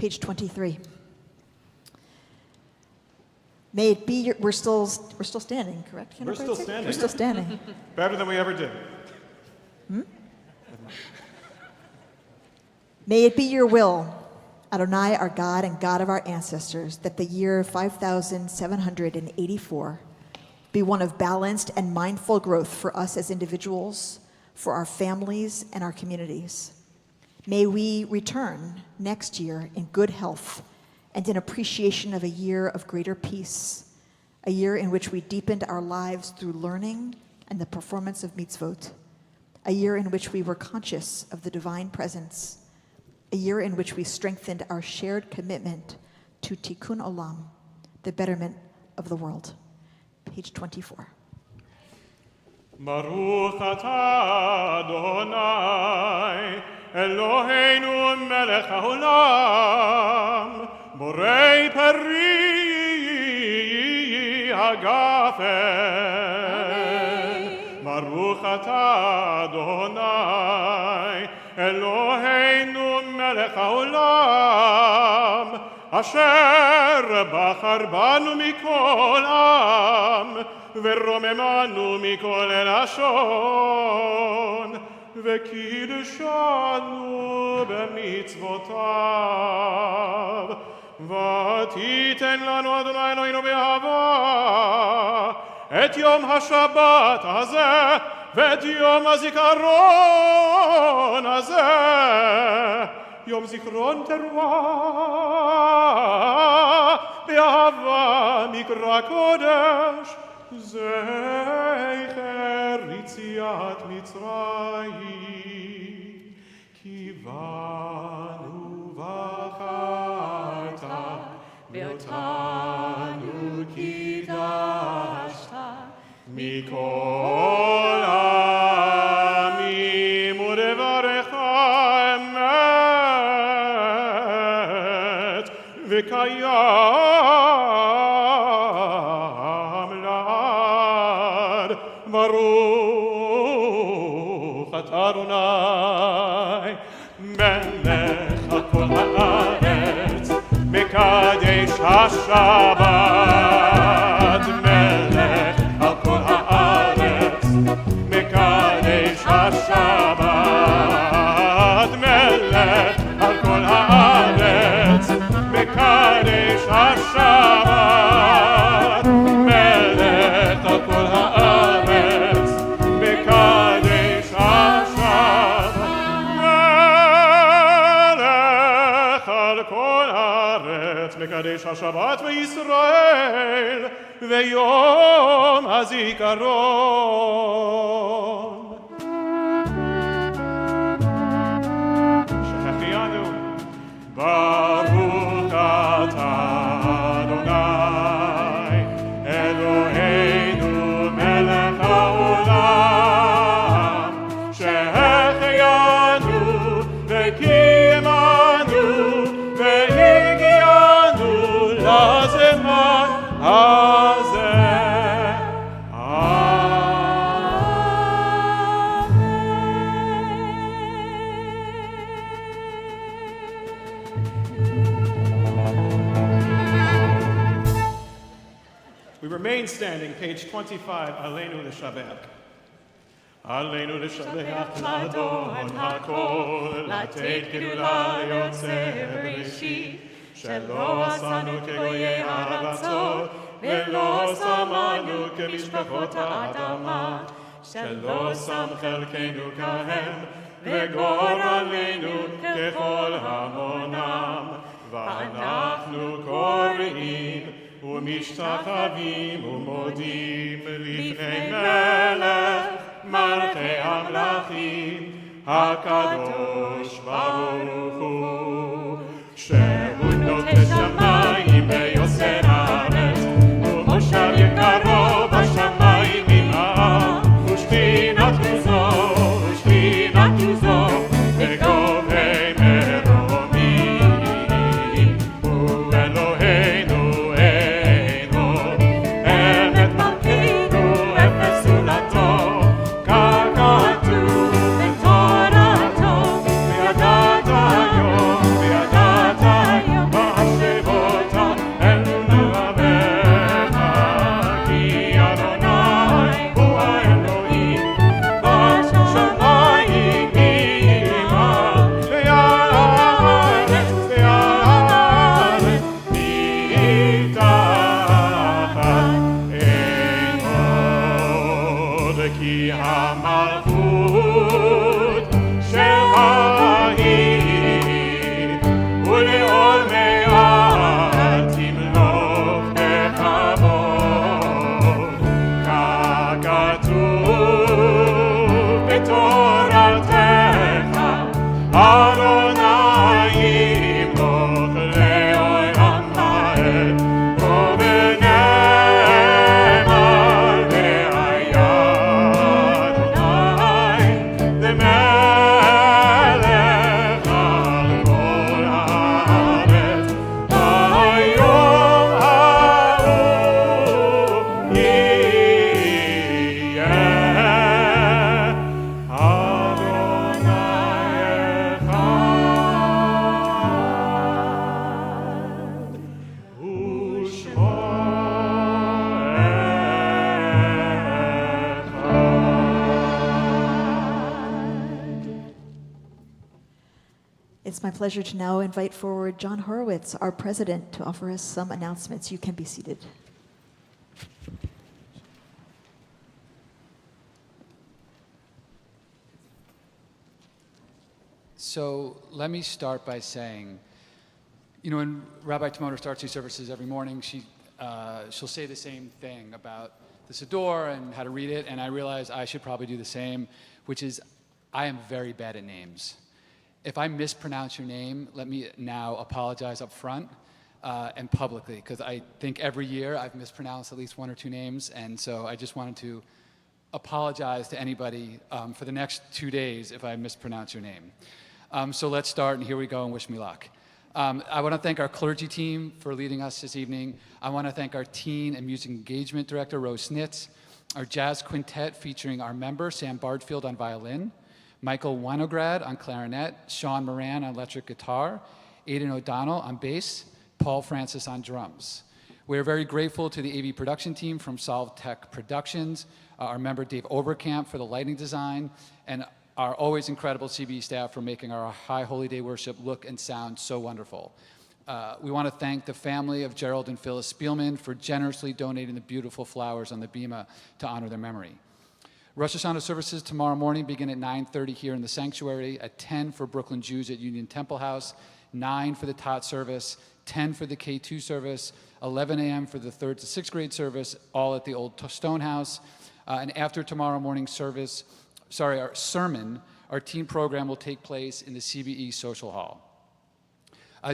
page 23. May it be your, we're still standing, correct? We're still standing. We're still standing. Better than we ever did. May it be your will, Adonai, our God and God of our ancestors, that the year 5784 be one of balanced and mindful growth for us as individuals, for our families and our communities. May we return next year in good health and in appreciation of a year of greater peace, a year in which we deepened our lives through learning and the performance of mitzvot, a year in which we were conscious of the divine presence, a year in which we strengthened our shared commitment to tikkun olam, the betterment of the world. Page 24. Baruch atah Adonai, Eloheinu melech haolam, borei peri hagafen. Baruch atah Adonai, Eloheinu melech haolam, asher bachar banu mikol am, ורוממנו מכל לשון, וקידשנו במצוותיו. ותיתן לנו אדוני אלוהינו באהבה את יום השבת הזה ואת יום הזיכרון הזה, יום זיכרון תרועה באהבה מקרא קודש, זכר יציאת מצרים. כי באנו בחרת ואותנו קידשת מכל העמים ולברך האמת וקיים ברוך אתה אדוני מלך על כל הארץ מקדש השבת, מלך על כל הארץ מקדש השבת, מלך על כל הארץ מקדש השבת, מלך על כל הארץ מקדש השבת, מלך על כל הארץ מקדש השבת וישראל ויום הזיכרון. שהחיינו ברוך אתה אדוני אלוהינו מלך העולם, שהחיינו וקיימנו והגיענו לזמן הזה. We remain standing, page 25, Aleinu L'Shabach. Aleinu L'Shabach l'Adon HaKol, לתת גדולה ליוצא בראשית, שלא עשנו כגויי הארצות, ולא שמנו כמשפחות האדמה, שלא שם חלקנו כהם, וגורלנו ככל המונם, ואנחנו קוראים ומשתחווים ומודים לפני מלך מלכי המלכים הקדוש ברוך הוא, שהוא נוטה שמיים ויוסר הארץ, ומושב יקרו בשמיים ממעם, ושכינת עוזו ושכינת עוזו וגובי מרומים. הוא אלוהינו אינו אמת מלכנו אפס זולתו, ככתוב בתורתו, וידעת היום וידעת היום כי המלכות שלך היא, ולעולמי עד תמלוך בכבוד, ככתוב בתורתך, אדוני ימלוך לעולם ועד, ובנאמר והיה אדוני למלך על כל הארץ, ביום ההוא יהיה אדוני אחד ושמו אחד. It's my pleasure to now invite forward John Horowitz, our president, to offer us some announcements. You can be seated. So let me start by saying, you know, when Rabbi Timona starts these services every morning, she'll say the same thing about the Siddur and how to read it, and I realize I should probably do the same, which is I am very bad at names. If I mispronounce your name, let me now apologize up front and publicly, because I think every year I've mispronounced at least one or two names, and so I just wanted to apologize to anybody for the next 2 days if I mispronounce your name. So let's start, and here we go, and wish me luck. I want to thank our clergy team for leading us this evening. I want to thank our teen and music engagement director, Rose Snitz, our jazz quintet featuring our member, Sam Bardfield, on violin, Michael Winograd on clarinet, Sean Moran on electric guitar, Aidan O'Donnell on bass, Paul Francis on drums. We are very grateful to the AV production team from Solve Tech Productions, our member Dave Oberkamp for the lighting design, and our always incredible CBE staff for making our High Holy Day worship look and sound so wonderful. We want to thank the family of Gerald and Phyllis Spielman for generously donating the beautiful flowers on the bima to honor their memory. Rosh Hashanah services tomorrow morning begin at 9:30 here in the sanctuary, at 10 for Brooklyn Jews at Union Temple House, 9 for the Tot service, 10 for the K2 service, 11 a.m. for the 3rd to 6th grade service, all at the Old Stone House. And after tomorrow morning's service, our sermon, our teen program will take place in the CBE Social Hall.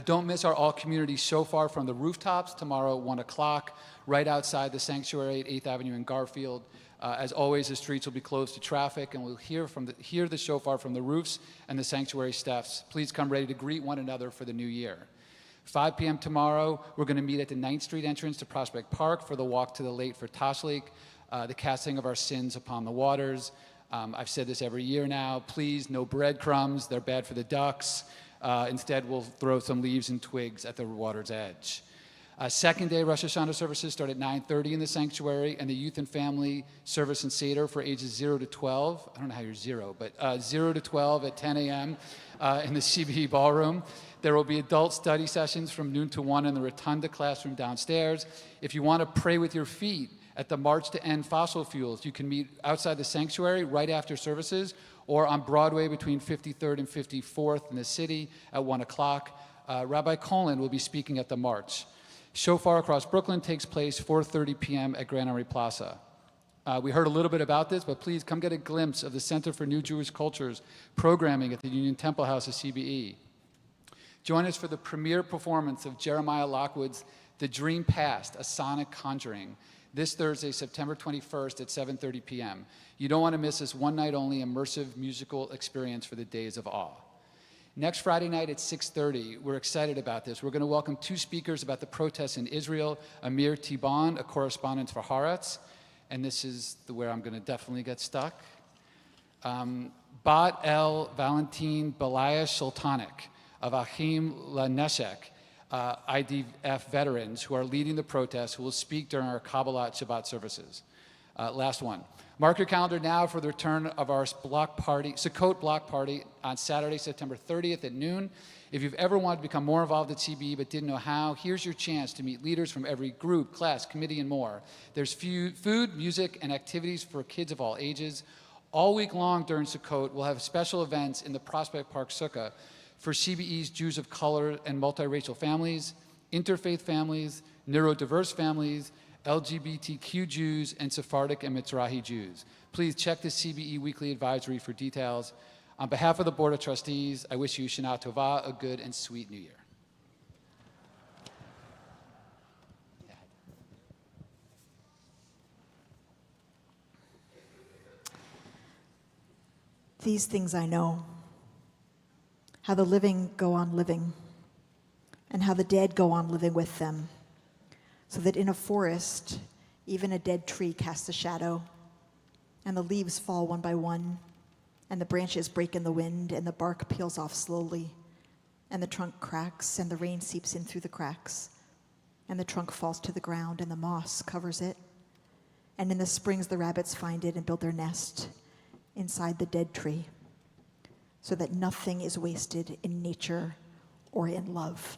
Don't miss our all-community shofar from the rooftops tomorrow at 1 o'clock, right outside the sanctuary at 8th Avenue in Garfield. As always, the streets will be closed to traffic, and we'll hear the shofar from the roofs and the sanctuary steps. Please come ready to greet one another for the new year. 5 p.m. tomorrow, we're going to meet at the 9th Street entrance to Prospect Park for the Walk to the Lake for Tashlik, the casting of our sins upon the waters. I've said this every year now. Please, no breadcrumbs. They're bad for the ducks. Instead, we'll throw some leaves and twigs at the water's edge. Second day Rosh Hashanah services start at 9:30 in the sanctuary, and the youth and family service and Seder for ages 0 to 12. I don't know how you're 0, but 0 to 12 at 10 a.m. In the CBE ballroom. There will be adult study sessions from noon to 1 in the Rotunda classroom downstairs. If you want to pray with your feet at the March to End Fossil Fuels, you can meet outside the sanctuary right after services, or on Broadway between 53rd and 54th in the city at 1 o'clock. Rabbi Colin will be speaking at the March. Shofar across Brooklyn takes place 4:30 p.m. at Grand Army Plaza. We heard a little bit about this, but please come get a glimpse of the Center for New Jewish Cultures programming at the Union Temple House of CBE. Join us for the premiere performance of Jeremiah Lockwood's The Dream Past, a Sonic Conjuring, this Thursday, September 21st at 7:30 p.m. You don't want to miss this one-night-only immersive musical experience for the Days of Awe. Next Friday night at 6:30, we're excited about this. We're going to welcome 2 speakers about the protests in Israel, Amir Tiban, a correspondent for Haaretz, and this is where I'm going to definitely get stuck. Bat El Valentin Belayah Sultanik of Achim LaNeshek, IDF veterans who are leading the protests, who will speak during our Kabbalat Shabbat services. Last one. Mark your calendar now for the return of our Sukkot block party on Saturday, September 30th at noon. If you've ever wanted to become more involved at CBE but didn't know how, here's your chance to meet leaders from every group, class, committee, and more. There's food, music, and activities for kids of all ages. All week long during Sukkot, we'll have special events in the Prospect Park Sukkah for CBE's Jews of color and multiracial families, interfaith families, neurodiverse families, LGBTQ Jews, and Sephardic and Mizrahi Jews. Please check the CBE Weekly Advisory for details. On behalf of the Board of Trustees, I wish you Shana Tova, a good and sweet New Year. These things I know, how the living go on living, and how the dead go on living with them, so that in a forest, even a dead tree casts a shadow, and the leaves fall one by one, and the branches break in the wind, and the bark peels off slowly, and the trunk cracks, and the rain seeps in through the cracks, and the trunk falls to the ground, and the moss covers it. And in the springs, the rabbits find it and build their nest inside the dead tree, so that nothing is wasted in nature or in love.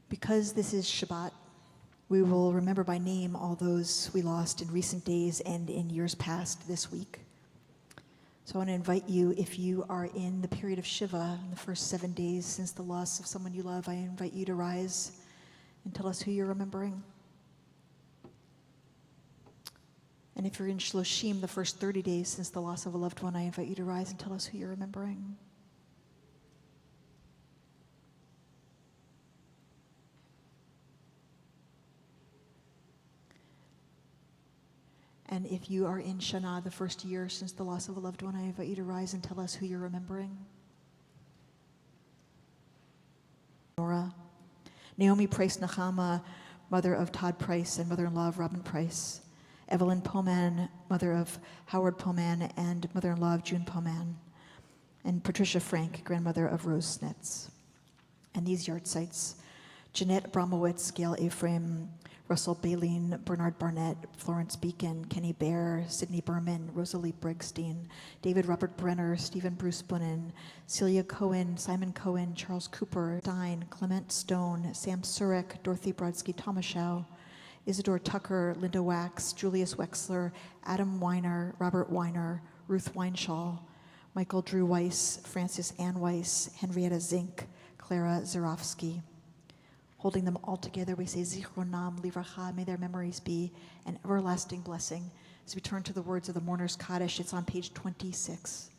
Because this is Shabbat, we will remember by name all those we lost in recent days and in years past this week. So I want to invite you, if you are in the period of Shiva, in the first 7 days since the loss of someone you love, I invite you to rise and tell us who you're remembering. And if you're in Shloshim, the first 30 days since the loss of a loved one, I invite you to rise and tell us who you're remembering. And if you are in Shana, the first year since the loss of a loved one, I invite you to rise and tell us who you're remembering. Nora, Naomi Price-Nahama, mother of Todd Price and mother-in-law of Robin Price. Evelyn Poman, mother of Howard Poman and mother-in-law of June Poman. And Patricia Frank, grandmother of Rose Snetz. And these yard sites: Jeanette Abramowitz, Gail Ephraim, Russell Baleen, Bernard Barnett, Florence Beacon, Kenny Bear, Sidney Berman, Rosalie Brigstein, David Robert Brenner, Stephen Bruce Bunin, Celia Cohen, Simon Cohen, Charles Cooper, Stein, Clement Stone, Sam Surek, Dorothy Brodsky Tomashow, Isidore Tucker, Linda Wax, Julius Wexler, Adam Weiner, Robert Weiner, Ruth Weinschall, Michael Drew Weiss, Francis Ann Weiss, Henrietta Zink, Clara Zarofsky. Holding them all together, we say, Zichronam Livracha, may their memories be an everlasting blessing. As we turn to the words of the Mourner's Kaddish, it's on page 26.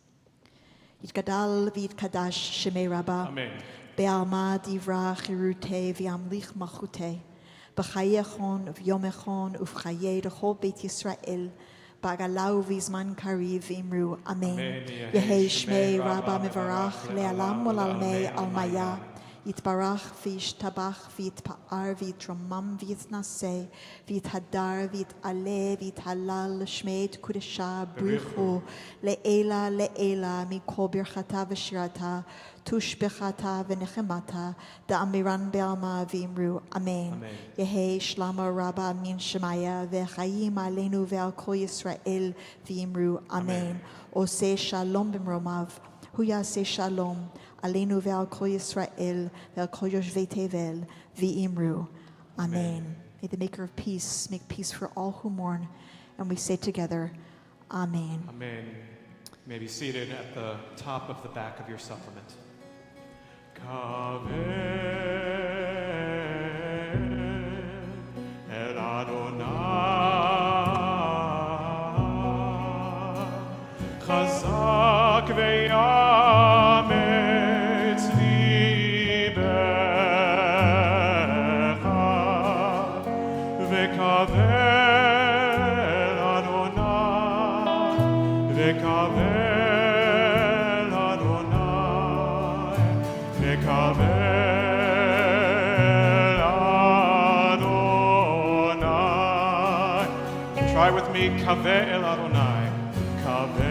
Yitgadal v'yitkadash shemei Rabbah. Amen. Be'alma divra chirute v'yamlich malchute. B'chayechon v'yomechon uv'chayei d'chol Beit Yisrael. Ba'agalau v'zman kariv v'imru. Amen. Yehei shmei Rabbah mevarach le'alam u'lalmei almaya. Yitbarach v'yishtabach v'yitpa'ar v'yitromam v'yitnaseh v'yithadar v'yit'aleh v'yithalal shmei t'kudesha brichu le'ela le'ela mikol birchata v'shirata tushbechata v'nechemata da'amiran be'alma v'imru. Amen. Yehei shlama rabba min shemaya v'chayim aleinu ve'al kol Yisrael v'imru. Amen. Oseh shalom b'mromav hu yaseh shalom Aleinu ve'al kol Yisrael ve'al kol yoshvei tevel v'imru. Amen. May the Maker of peace make peace for all who mourn. And we say together, Amen. Amen. You may be seated at the top of the back of your supplement. Kaven el Adonai chazak ve'yametz libecha vekavel Adonai vekavel Adonai vekavel Adonai. Try with me, kavel Adonai, kavel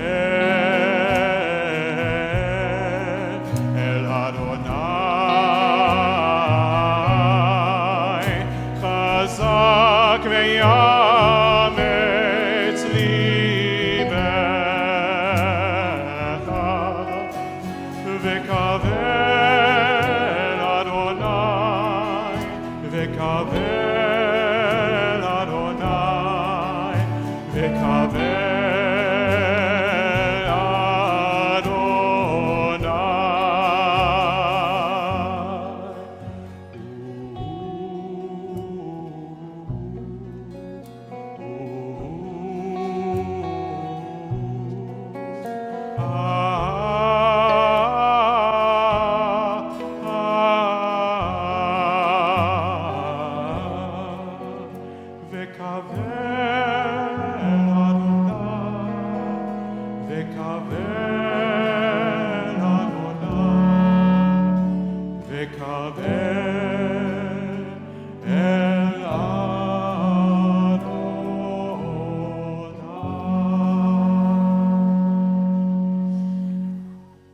el Adonai, chazak ישמח ויאמץ ליבך וקבל אדוני וקבל אדוני וקבל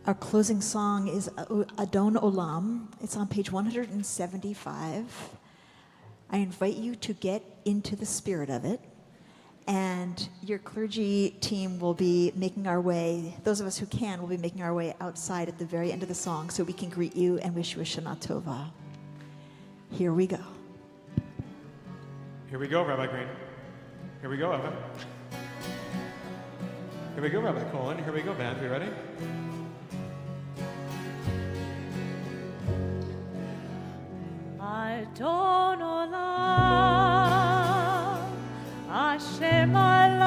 Our closing song is Adon Olam. It's on page 175. I invite you to get into the spirit of it. And your clergy team will be making our way, those of us who can, will be making our way outside at the very end of the song so we can greet you and wish you a Shana Tova. Here we go. Here we go, Rabbi Green. Here we go, Evan. Here we go, Rabbi Colin. Here we go, band. We ready? Adon Olam, Hashem Olam,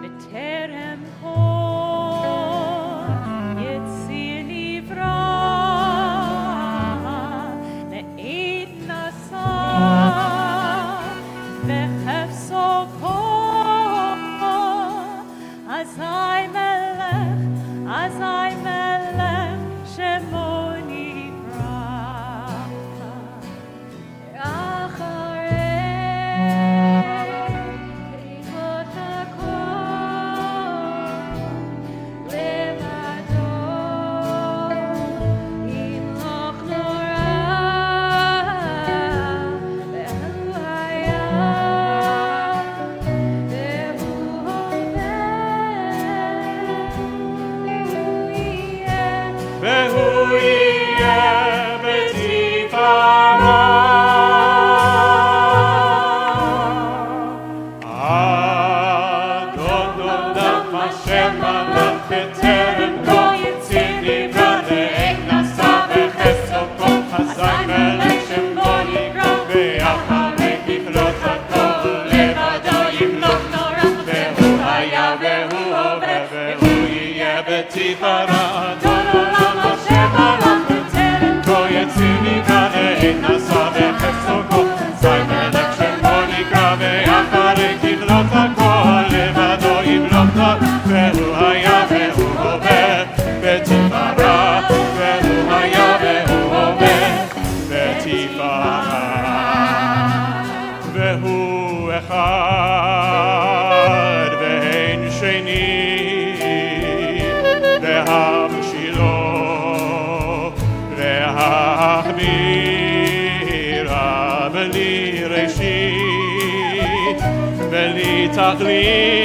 B'terem kol Yitzir Nivra, Le'ed Nasa, V'chefso kol, Azai Melech, Shemo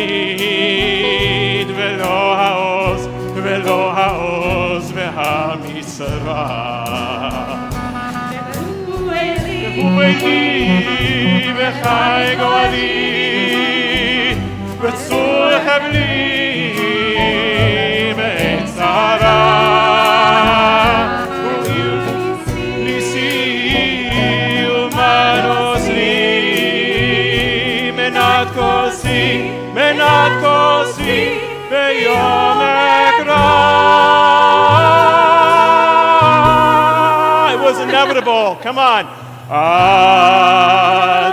תכלית ולא העוז והמצרה והוא ביתי וחי גואלי וצור חבלי בעת צרה ניסי ומנוס לי מנת כוסי ביום אקרא. It was inevitable. Come on.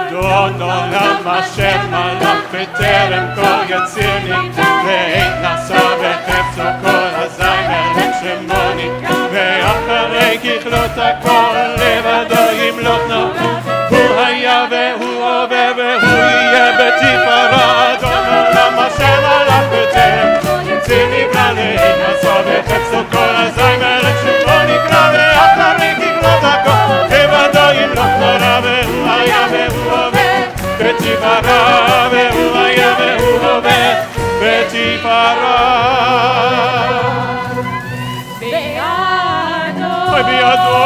אדון עולם השם מלך בטרם כל יצירני ועת נשא בחפצו כל אזי מלך שמו נקרא ואחרי ככלות הכל לבדו ימלוך נורא הוא היה והוא הווה והוא יהיה בתפארה. אדון עולם השם מלך בטרם יציר נברא לעת נשא בחפצו כל אזי מלך שמו נקרא ואחרי ככלות הכל לבדו ימלוך נורא והוא ותפארה, והוא היה והוא הווה, ותפארה. בידו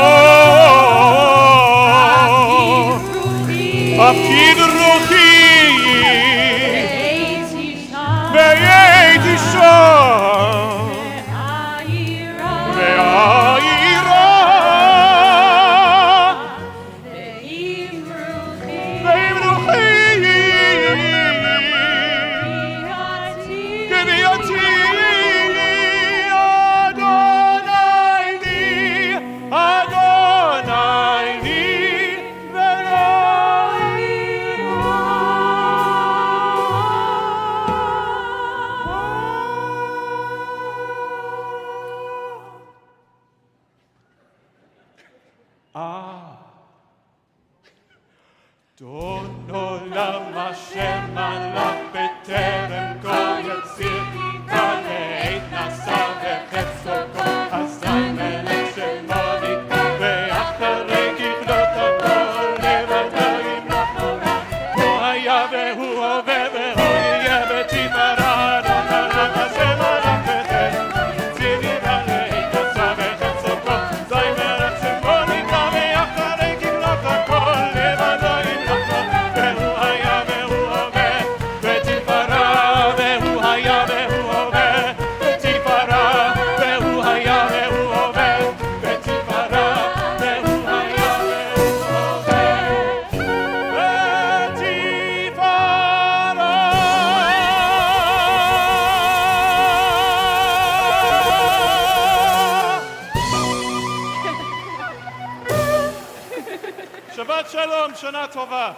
הפקיד רוחי והייתי שם והעירה ועם רוחי קנייתי אדוני לי ולא אדון עולם אשר מלך בטרם כל יציר כאן לעת נשא וחפצו כל אזי מלך שמוני ואחרי ככלות הכל לבדו ימלוך נורא הוא היה והוא הווה והוא יהיה ותפארה אדון עולם אשר מלך בטרם צירי כאן לעת נשא וחפצו כל אזי מלך שמוני ואחרי ככלות הכל לבדו ימלוך נורא והוא היה והוא הווה ותפארה והוא היה והוא הווה ותפארה והוא היה והוא הווה ותפארה והוא היה והוא הווה ותפארה. שבת שלום, שנה טובה.